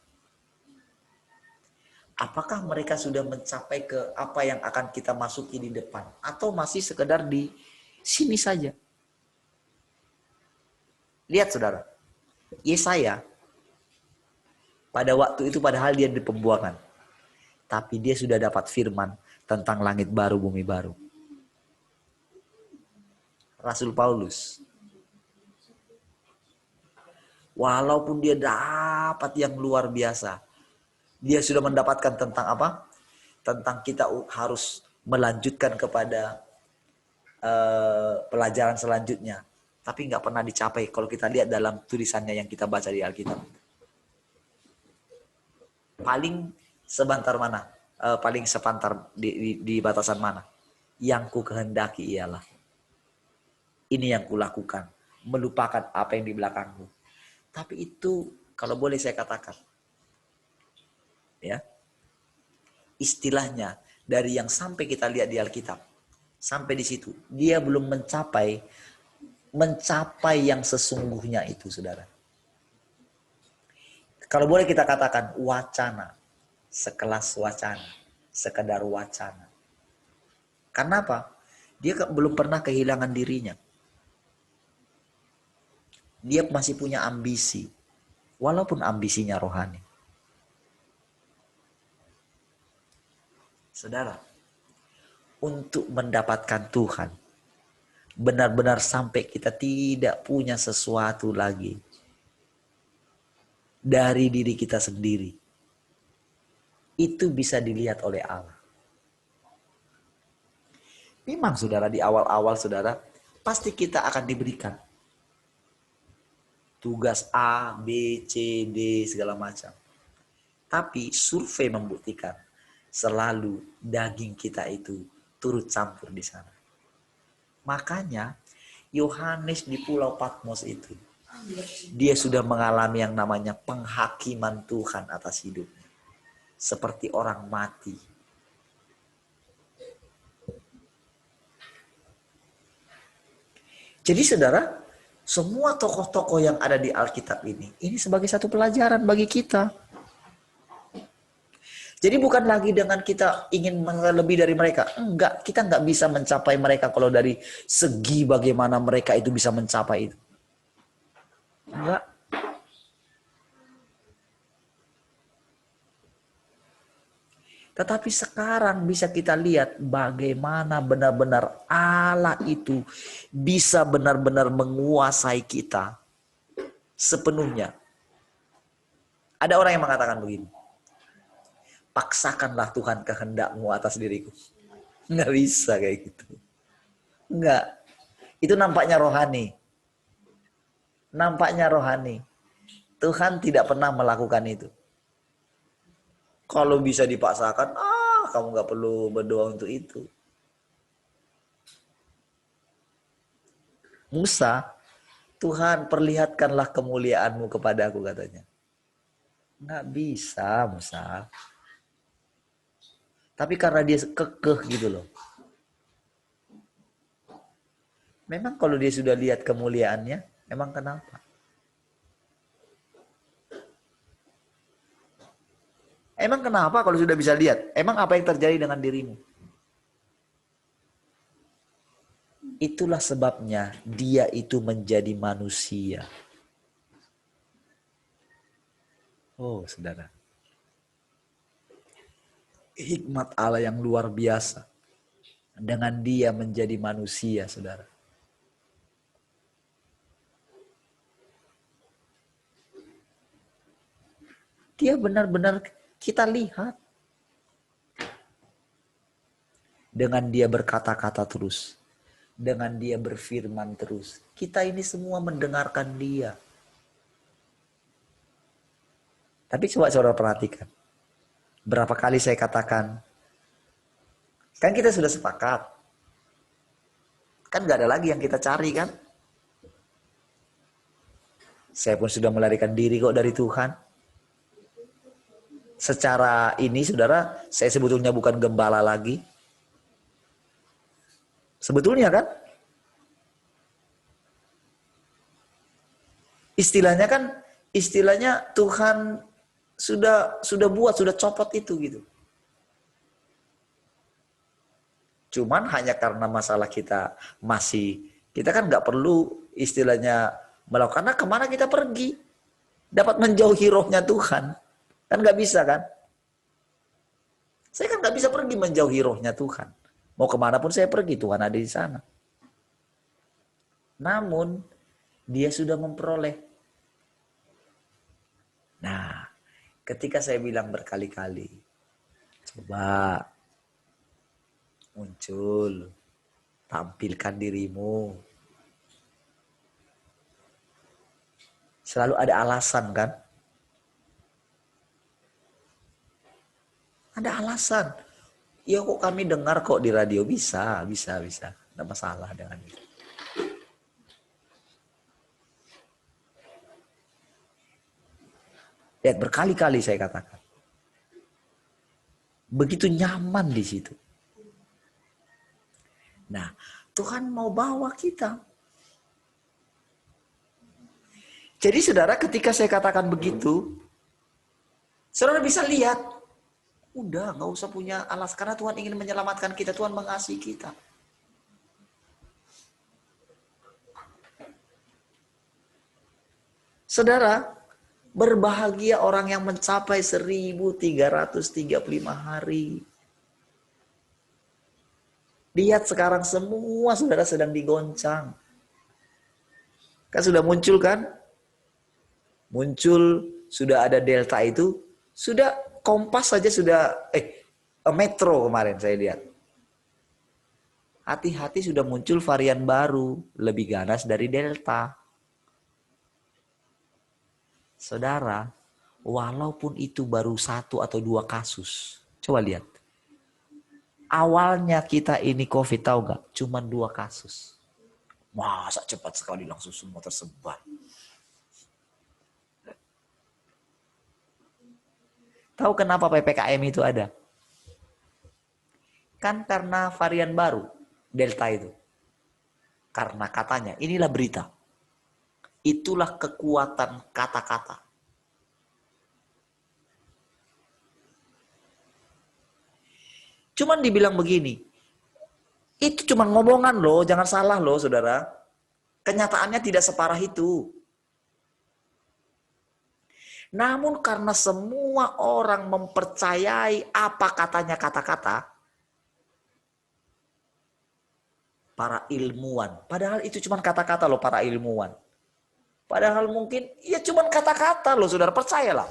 Apakah mereka sudah mencapai ke apa yang akan kita masuki di depan? Atau masih sekedar di sini saja? Lihat saudara, Yesaya pada waktu itu padahal dia di pembuangan. Tapi dia sudah dapat firman tentang langit baru, bumi baru. Rasul Paulus, walaupun dia dapat yang luar biasa, dia sudah mendapatkan tentang apa? Tentang kita harus melanjutkan kepada pelajaran selanjutnya. Tapi nggak pernah dicapai kalau kita lihat dalam tulisannya yang kita baca di Alkitab. Paling sebentar mana? Paling sepantar di batasan mana? Yang ku kehendaki ialah. Ini yang ku lakukan. Melupakan apa yang di belakangku. Tapi itu kalau boleh saya katakan. Ya, istilahnya dari yang sampai kita lihat di Alkitab sampai di situ dia belum mencapai yang sesungguhnya itu, saudara. Kalau boleh kita katakan wacana, sekelas wacana, sekedar wacana. Karena apa? Dia belum pernah kehilangan dirinya. Dia masih punya ambisi, walaupun ambisinya rohani. Saudara, untuk mendapatkan Tuhan, benar-benar sampai kita tidak punya sesuatu lagi dari diri kita sendiri, itu bisa dilihat oleh Allah. Memang saudara, di awal-awal saudara, pasti kita akan diberikan tugas A, B, C, D, segala macam. Tapi survei membuktikan, selalu daging kita itu turut campur di sana. Makanya Yohanes di Pulau Patmos itu, dia sudah mengalami yang namanya penghakiman Tuhan atas hidupnya. Seperti orang mati. Jadi saudara, semua tokoh-tokoh yang ada di Alkitab ini sebagai satu pelajaran bagi kita. Jadi bukan lagi dengan kita ingin lebih dari mereka. Enggak, kita enggak bisa mencapai mereka kalau dari segi bagaimana mereka itu bisa mencapai itu. Enggak. Tetapi sekarang bisa kita lihat bagaimana benar-benar Allah itu bisa benar-benar menguasai kita sepenuhnya. Ada orang yang mengatakan begini. Paksakanlah Tuhan kehendakmu atas diriku. Nggak bisa kayak gitu. Nggak. Itu nampaknya rohani. Nampaknya rohani. Tuhan tidak pernah melakukan itu. Kalau bisa dipaksakan, kamu nggak perlu berdoa untuk itu. Musa, Tuhan perlihatkanlah kemuliaanmu kepada aku, katanya. Nggak bisa Musa. Tapi karena dia kekeh gitu loh. Memang kalau dia sudah lihat kemuliaannya, memang kenapa? Emang kenapa kalau sudah bisa lihat? Emang apa yang terjadi dengan dirimu? Itulah sebabnya dia itu menjadi manusia. Oh, saudara. Hikmat Allah yang luar biasa. Dengan dia menjadi manusia, saudara. Dia benar-benar kita lihat. Dengan dia berkata-kata terus. Dengan dia berfirman terus. Kita ini semua mendengarkan dia. Tapi coba saudara perhatikan. Berapa kali saya katakan. Kan kita sudah sepakat. Kan gak ada lagi yang kita cari kan. Saya pun sudah melarikan diri kok dari Tuhan. Secara ini saudara, saya sebetulnya bukan gembala lagi. Sebetulnya kan? Istilahnya Tuhan sudah buat, sudah copot itu gitu. Cuman hanya karena masalah kita kan nggak perlu istilahnya melakukan, karena kemana kita pergi? Dapat menjauhi rohnya Tuhan. Kan nggak bisa kan? Saya kan nggak bisa pergi menjauhi rohnya Tuhan. Mau kemana pun saya pergi, Tuhan ada di sana. Namun, dia sudah memperoleh. Nah, ketika saya bilang berkali-kali, coba muncul, tampilkan dirimu. Selalu ada alasan kan? Ada alasan. Ya kok kami dengar kok di radio, bisa. Tidak masalah dengan itu. Lihat, berkali-kali saya katakan. Begitu nyaman di situ. Nah, Tuhan mau bawa kita. Jadi saudara, ketika saya katakan begitu, saudara bisa lihat. Udah, gak usah punya alas. Karena Tuhan ingin menyelamatkan kita. Tuhan mengasihi kita. Saudara, berbahagia orang yang mencapai 1335 hari. Lihat sekarang semua saudara sedang digoncang. Kan sudah muncul kan? Muncul, sudah ada Delta itu. Sudah Kompas saja sudah, Metro kemarin saya lihat. Hati-hati sudah muncul varian baru, lebih ganas dari Delta. Saudara, walaupun itu baru 1 atau 2 kasus. Coba lihat. Awalnya kita ini COVID, tahu gak? Cuma 2 kasus. Masa cepat sekali langsung semua tersebar. Tahu kenapa PPKM itu ada? Kan karena varian baru, Delta itu. Karena katanya, inilah berita. Itulah kekuatan kata-kata. Cuman dibilang begini, itu cuma ngomongan loh, jangan salah loh saudara. Kenyataannya tidak separah itu. Namun karena semua orang mempercayai apa katanya kata-kata, para ilmuwan, padahal itu cuma kata-kata loh para ilmuwan. Padahal mungkin, ya cuma kata-kata loh saudara, percayalah.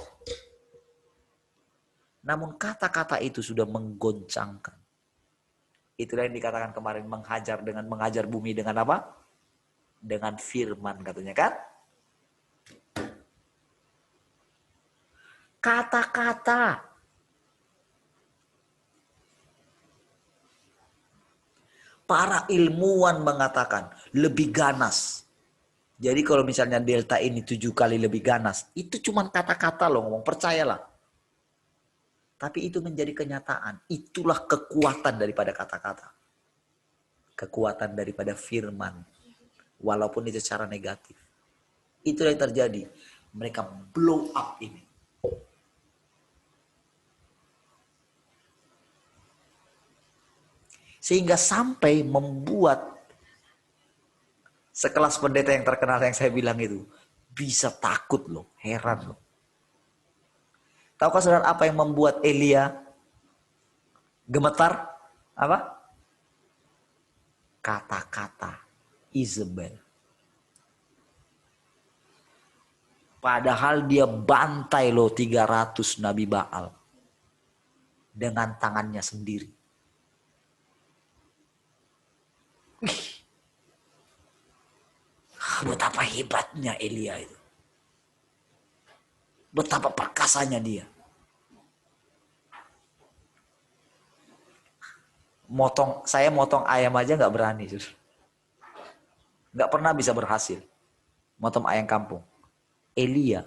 Namun kata-kata itu sudah menggoncangkan. Itulah yang dikatakan kemarin, menghajar bumi dengan apa? Dengan firman katanya kan? Kata-kata. Para ilmuwan mengatakan lebih ganas. Jadi kalau misalnya Delta ini 7 kali lebih ganas, itu cuma kata-kata loh ngomong, percayalah. Tapi itu menjadi kenyataan. Itulah kekuatan daripada kata-kata. Kekuatan daripada firman. Walaupun itu secara negatif. Itu yang terjadi. Mereka blow up ini. Sehingga sampai membuat sekelas pendeta yang terkenal yang saya bilang itu bisa takut loh, heran loh. Tahukah saudara apa yang membuat Elia gemetar? Apa? Kata-kata Isabel. Padahal dia bantai loh 300 Nabi Baal. Dengan tangannya sendiri. Betapa hebatnya Elia itu. Betapa perkasanya dia. Saya motong ayam aja nggak berani. Nggak pernah bisa berhasil. Motong ayam kampung. Elia.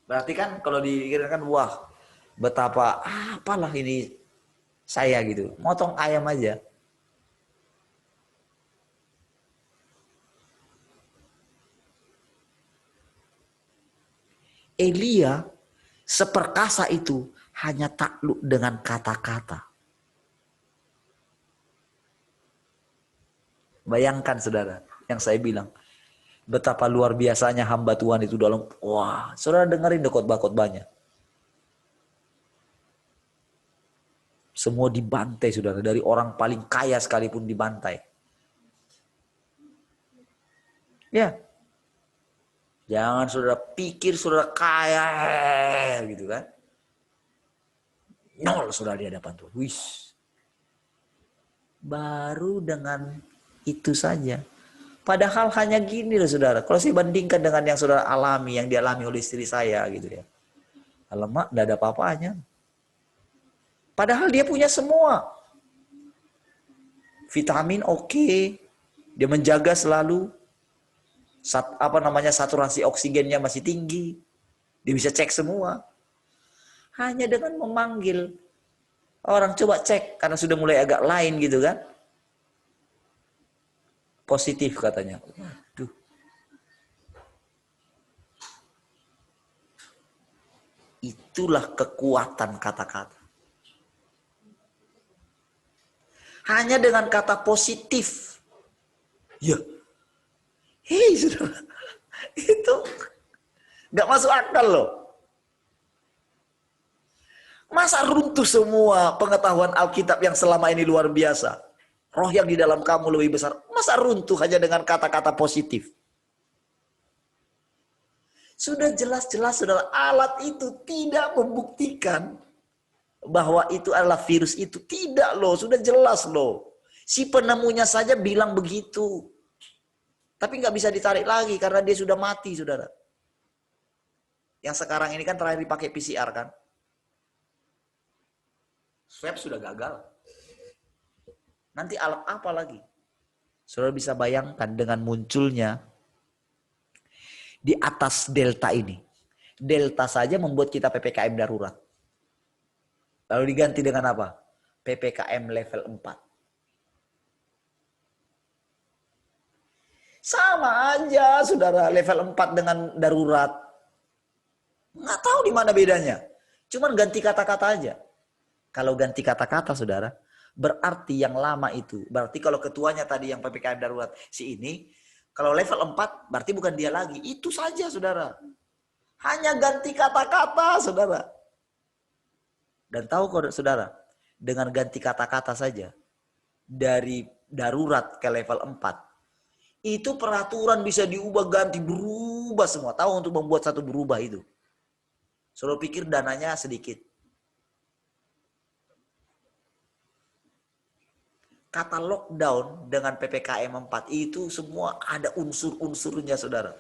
Berarti kan kalau dikirakan wah betapa apalah ini saya gitu. Motong ayam aja. Elia seperkasa itu hanya takluk dengan kata-kata. Bayangkan saudara, yang saya bilang. Betapa luar biasanya hamba Tuhan itu dalam, wah, saudara dengerin khotbah-khotbahnya. Semua dibantai saudara, dari orang paling kaya sekalipun dibantai. Ya. Jangan saudara pikir saudara kaya gitu kan. Nol saudara di hadapan Tuhan. Wis. Baru dengan itu saja. Padahal hanya gini loh saudara. Kalau saya bandingkan dengan yang saudara alami, yang dialami oleh istri saya gitu ya. Alamak, tidak ada apa-apanya. Padahal dia punya semua. Vitamin oke. Dia menjaga selalu. Saturasi oksigennya masih tinggi. Dia bisa cek semua. Hanya dengan memanggil orang coba cek karena sudah mulai agak lain gitu kan. Positif katanya. Waduh. Itulah kekuatan kata-kata. Hanya dengan kata positif. Ya. Hei saudara, itu gak masuk akal loh. Masa runtuh semua pengetahuan Alkitab yang selama ini luar biasa. Roh yang di dalam kamu lebih besar. Masa runtuh hanya dengan kata-kata positif. Sudah jelas-jelas saudara, alat itu tidak membuktikan bahwa itu adalah virus itu. Tidak loh, sudah jelas loh. Si penemunya saja bilang begitu. Tapi nggak bisa ditarik lagi karena dia sudah mati, saudara. Yang sekarang ini kan terakhir dipakai PCR kan. Swab sudah gagal. Nanti alat apa lagi? Saudara bisa bayangkan dengan munculnya di atas delta ini. Delta saja membuat kita PPKM darurat. Lalu diganti dengan apa? PPKM level 4. Sama aja, saudara, level 4 dengan darurat. Nggak tahu di mana bedanya. Cuman ganti kata-kata aja. Kalau ganti kata-kata, saudara, berarti yang lama itu. Berarti kalau ketuanya tadi yang PPKM darurat, si ini, kalau level 4, berarti bukan dia lagi. Itu saja, saudara. Hanya ganti kata-kata, saudara. Dan tahu kok, saudara, dengan ganti kata-kata saja, dari darurat ke level 4, itu peraturan bisa diubah, ganti, berubah semua. Tahu untuk membuat satu berubah itu. Saudara pikir dananya sedikit. Kata lockdown dengan PPKM 4 itu semua ada unsur-unsurnya, saudara.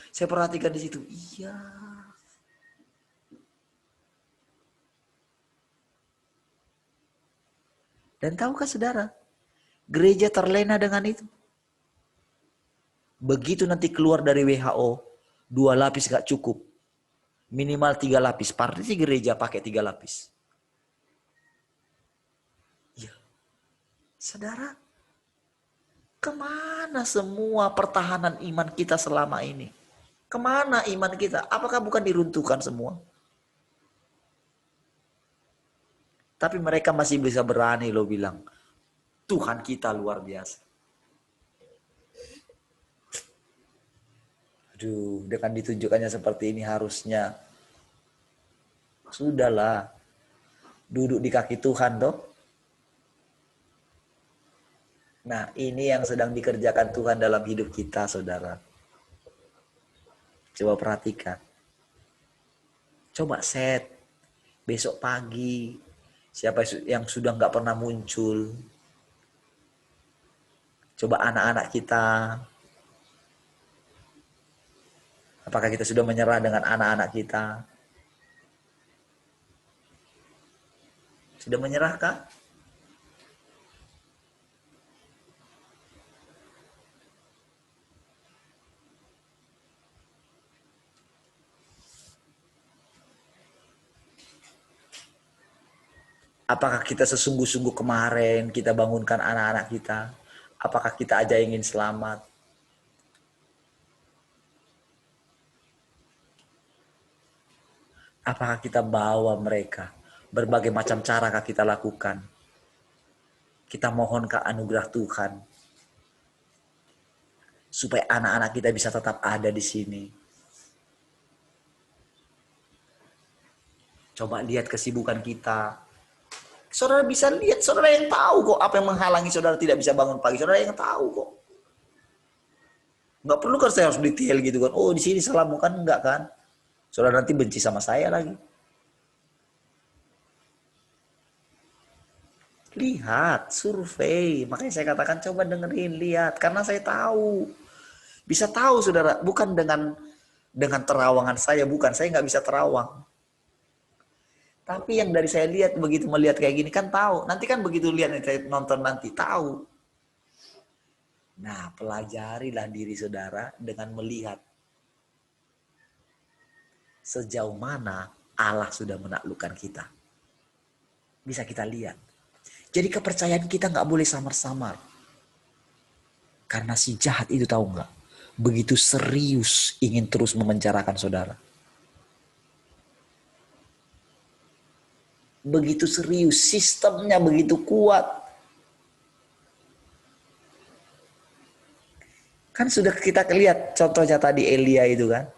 Saya perhatikan di situ. Iya. Dan tahukah saudara, gereja terlena dengan itu. Begitu nanti keluar dari WHO, 2 lapis gak cukup. Minimal 3 lapis. Pasti gereja pakai 3 lapis. Ya. Saudara, kemana semua pertahanan iman kita selama ini? Kemana iman kita? Apakah bukan diruntuhkan semua? Tapi mereka masih bisa berani loh bilang, Tuhan kita luar biasa. Aduh, dengan ditunjukkannya seperti ini harusnya sudahlah duduk di kaki Tuhan toh. Nah, ini yang sedang dikerjakan Tuhan dalam hidup kita, saudara. Coba perhatikan. Coba set besok pagi. Siapa yang sudah nggak pernah muncul? Coba anak-anak kita. Apakah kita sudah menyerah dengan anak-anak kita? Sudah menyerahkah? Apakah kita sesungguh-sungguh kemarin kita bangunkan anak-anak kita? Apakah kita aja ingin selamat? Apakah kita bawa mereka? Berbagai macam cara kita lakukan. Kita mohon ke anugerah Tuhan. Supaya anak-anak kita bisa tetap ada di sini. Coba lihat kesibukan kita. Saudara bisa lihat, saudara yang tahu kok apa yang menghalangi saudara tidak bisa bangun pagi. Saudara yang tahu kok. Nggak perlu kan saya harus detail gitu kan. Oh di sini salah bukan, enggak kan. Saudara nanti benci sama saya lagi. Lihat, survei. Makanya saya katakan coba dengerin, lihat. Karena saya tahu. Bisa tahu saudara. Bukan dengan terawangan saya. Bukan, saya nggak bisa terawang. Tapi yang dari saya lihat, begitu melihat kayak gini kan tahu. Nanti kan begitu lihat, saya nonton nanti tahu. Nah, pelajarilah diri saudara dengan melihat sejauh mana Allah sudah menaklukkan kita. Bisa kita lihat. Jadi kepercayaan kita nggak boleh samar-samar. Karena si jahat itu tahu nggak? Begitu serius ingin terus memenjarakan saudara. Begitu serius, sistemnya begitu kuat. Kan sudah kita lihat contohnya tadi Elia itu kan.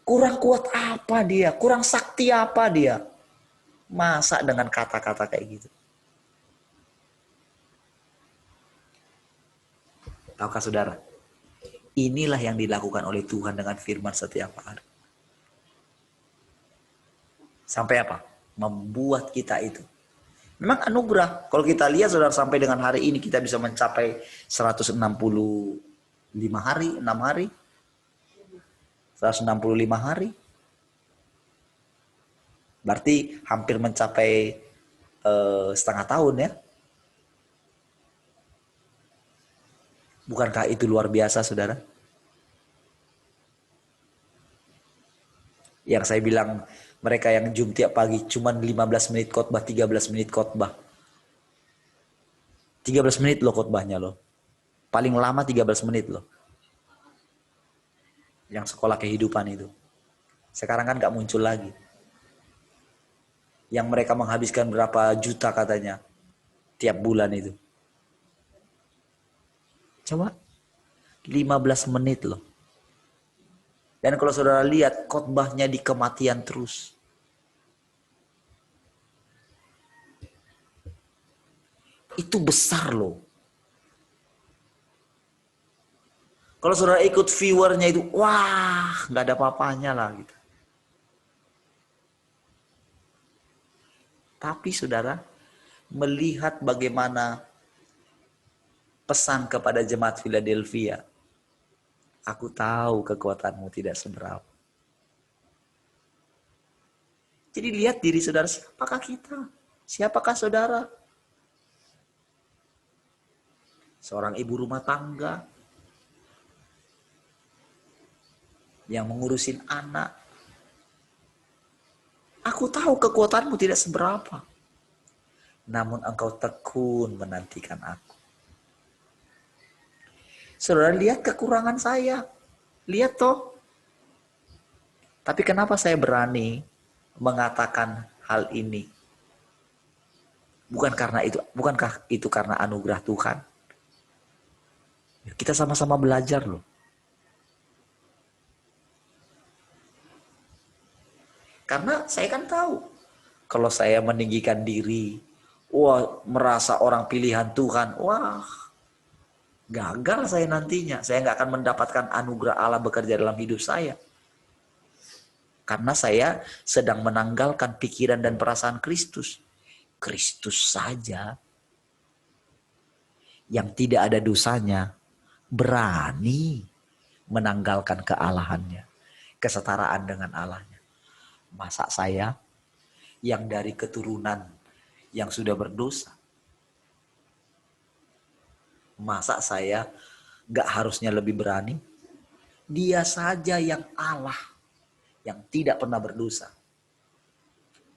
Kurang kuat apa dia? Kurang sakti apa dia? Masa dengan kata-kata kayak gitu? Tahukah saudara? Inilah yang dilakukan oleh Tuhan dengan firman setiap hari. Sampai apa? Membuat kita itu. Memang anugerah. Kalau kita lihat saudara sampai dengan hari ini kita bisa mencapai 165 hari, 6 hari. 165 hari. Berarti hampir mencapai setengah tahun ya. Bukankah itu luar biasa saudara? Yang saya bilang mereka yang Zoom tiap pagi cuman 15 menit khotbah, 13 menit khotbah. 13 menit loh khotbahnya loh. Paling lama 13 menit loh. Yang sekolah kehidupan itu. Sekarang kan gak muncul lagi. Yang mereka menghabiskan berapa juta katanya tiap bulan itu. Coba 15 menit loh. Dan kalau saudara lihat khotbahnya di kematian terus. Itu besar loh. Kalau saudara ikut viewernya itu, wah, nggak ada apa-apanya lah gitu. Tapi saudara melihat bagaimana pesan kepada jemaat Philadelphia. Aku tahu kekuatanmu tidak seberapa. Jadi lihat diri saudara, siapakah kita? Siapakah saudara? Seorang ibu rumah tangga yang mengurusin anak. Aku tahu kekuatanmu tidak seberapa. namun engkau tekun menantikan aku. Saudara lihat kekurangan saya. Lihat toh. Tapi kenapa saya berani mengatakan hal ini? Bukankah itu karena anugerah Tuhan? Kita sama-sama belajar loh. Karena saya kan tahu, kalau saya meninggikan diri, wah merasa orang pilihan Tuhan, wah gagal saya nantinya. Saya nggak akan mendapatkan anugerah Allah bekerja dalam hidup saya. Karena saya sedang menanggalkan pikiran dan perasaan Kristus. Kristus saja yang tidak ada dosanya berani menanggalkan kealahannya, kesetaraan dengan Allahnya. Masa saya yang dari keturunan yang sudah berdosa, masa saya gak harusnya lebih berani? Dia saja yang Allah, yang tidak pernah berdosa,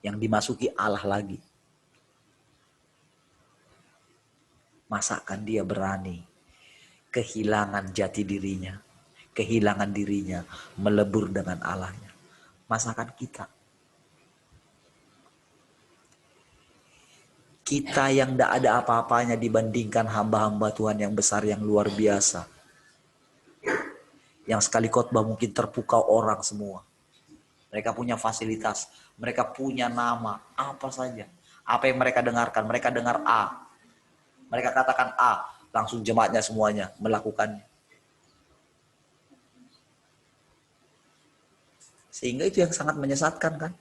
yang dimasuki Allah lagi. Masakan dia berani kehilangan jati dirinya, kehilangan dirinya, melebur dengan Allahnya. Masakan kita yang tidak ada apa-apanya dibandingkan hamba-hamba Tuhan yang besar, yang luar biasa, yang sekali khotbah mungkin terpukau orang semua. Mereka punya fasilitas, mereka punya nama, apa saja. Apa yang mereka dengarkan, mereka dengar A, mereka katakan A, langsung jemaatnya semuanya melakukannya. Sehingga itu yang sangat menyesatkan kan.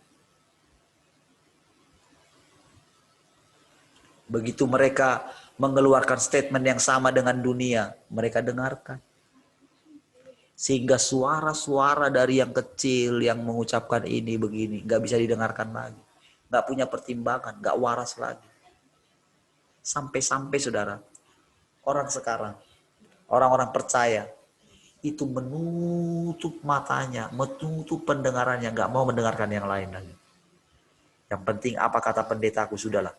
Begitu mereka mengeluarkan statement yang sama dengan dunia, mereka dengarkan. Sehingga suara-suara dari yang kecil yang mengucapkan ini begini, gak bisa didengarkan lagi. Gak punya pertimbangan, gak waras lagi. Sampai-sampai saudara, orang sekarang, orang-orang percaya, itu menutup matanya, menutup pendengarannya, nggak mau mendengarkan yang lain lagi. Yang penting apa kata pendetaku, sudahlah.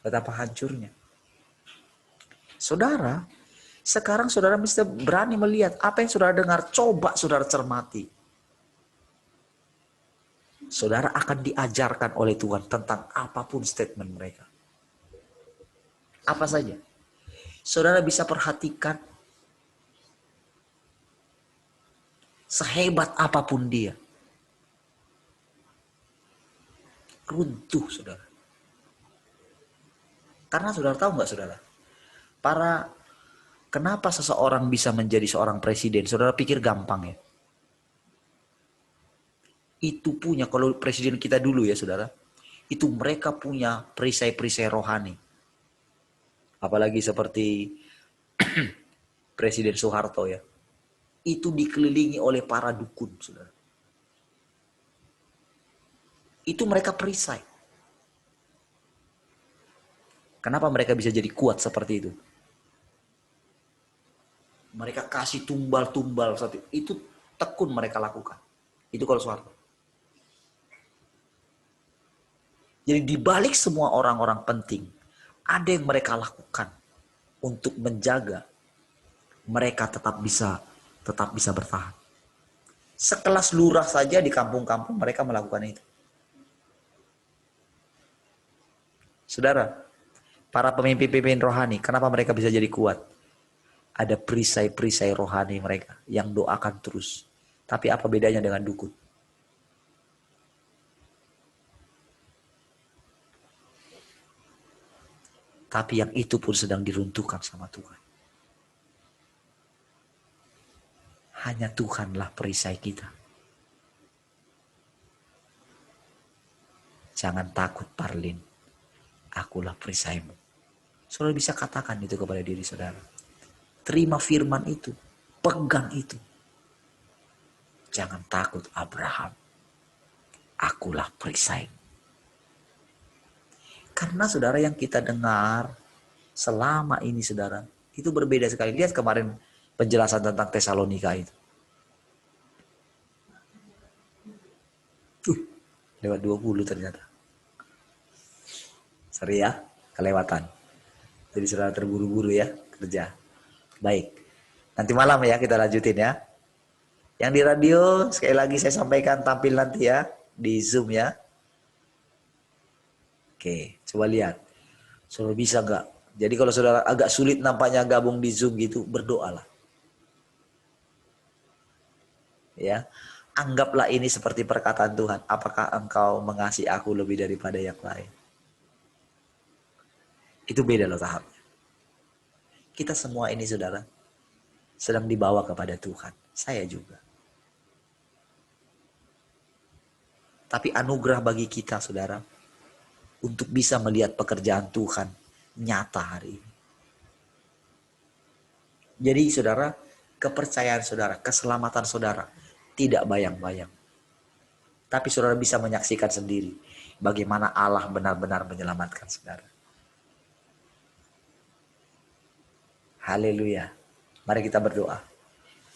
Betapa hancurnya. Saudara, sekarang saudara mesti berani melihat apa yang saudara dengar, coba saudara cermati. Saudara akan diajarkan oleh Tuhan tentang apapun statement mereka. Apa saja. Saudara bisa perhatikan, sehebat apapun dia, runtuh saudara. Karena saudara tahu nggak saudara, kenapa seseorang bisa menjadi seorang presiden? Saudara pikir gampang ya? Itu punya, kalau presiden kita dulu ya saudara, itu mereka punya perisai-perisai rohani. Apalagi seperti Presiden Soeharto ya. Itu dikelilingi oleh para dukun, saudara. Itu mereka perisai. Kenapa mereka bisa jadi kuat seperti itu? Mereka kasih tumbal-tumbal. Itu tekun mereka lakukan. Itu kalau Soeharto. Jadi dibalik semua orang-orang penting, ada yang mereka lakukan untuk menjaga mereka tetap bisa bertahan. Sekelas lurah saja di kampung-kampung mereka melakukan itu. Saudara, para pemimpin-pemimpin rohani, kenapa mereka bisa jadi kuat? Ada perisai-perisai rohani mereka yang doakan terus. Tapi apa bedanya dengan dukun? Tapi yang itu pun sedang diruntuhkan sama Tuhan. Hanya Tuhanlah perisai kita. Jangan takut Parlin. Akulah perisaimu. Saudara bisa katakan itu kepada diri saudara. Terima firman itu. Pegang itu. Jangan takut Abraham. Akulah perisaimu. Karena saudara yang kita dengar selama ini saudara, itu berbeda sekali. Lihat kemarin penjelasan tentang Tesalonika itu. Lewat 20 ternyata. Sorry ya, kelewatan. Jadi saudara terburu-buru ya kerja. Baik. Nanti malam ya kita lanjutin ya. Yang di radio sekali lagi saya sampaikan tampil nanti ya di Zoom ya. Oke, coba lihat. Saudara bisa nggak? Jadi kalau saudara agak sulit nampaknya gabung di Zoom gitu, berdoalah. Ya, anggaplah ini seperti perkataan Tuhan. Apakah engkau mengasihi aku lebih daripada yang lain? Itu beda loh tahapnya. Kita semua ini saudara sedang dibawa kepada Tuhan. Saya juga. Tapi anugerah bagi kita saudara untuk bisa melihat pekerjaan Tuhan nyata hari ini. Jadi saudara, kepercayaan saudara, keselamatan saudara tidak bayang-bayang. Tapi saudara bisa menyaksikan sendiri bagaimana Allah benar-benar menyelamatkan saudara. Haleluya. Mari kita berdoa.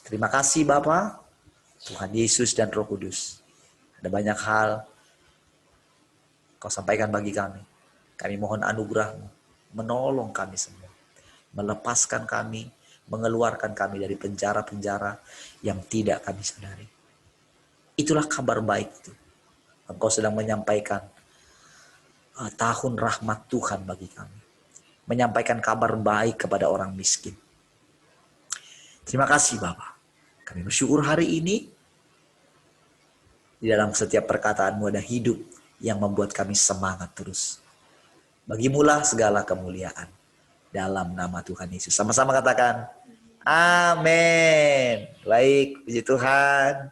Terima kasih Bapa, Tuhan Yesus dan Roh Kudus. Ada banyak hal Kau sampaikan bagi kami. Kami mohon anugerah-Mu, menolong kami semua. Melepaskan kami, mengeluarkan kami dari penjara-penjara yang tidak kami sadari. Itulah kabar baik itu. Engkau sedang menyampaikan tahun rahmat Tuhan bagi kami. Menyampaikan kabar baik kepada orang miskin. Terima kasih Bapa. Kami bersyukur hari ini. Di dalam setiap perkataan-Mu ada hidup yang membuat kami semangat terus. Bagimulah segala kemuliaan. Dalam nama Tuhan Yesus. Sama-sama katakan, amin. Baik, puji Tuhan.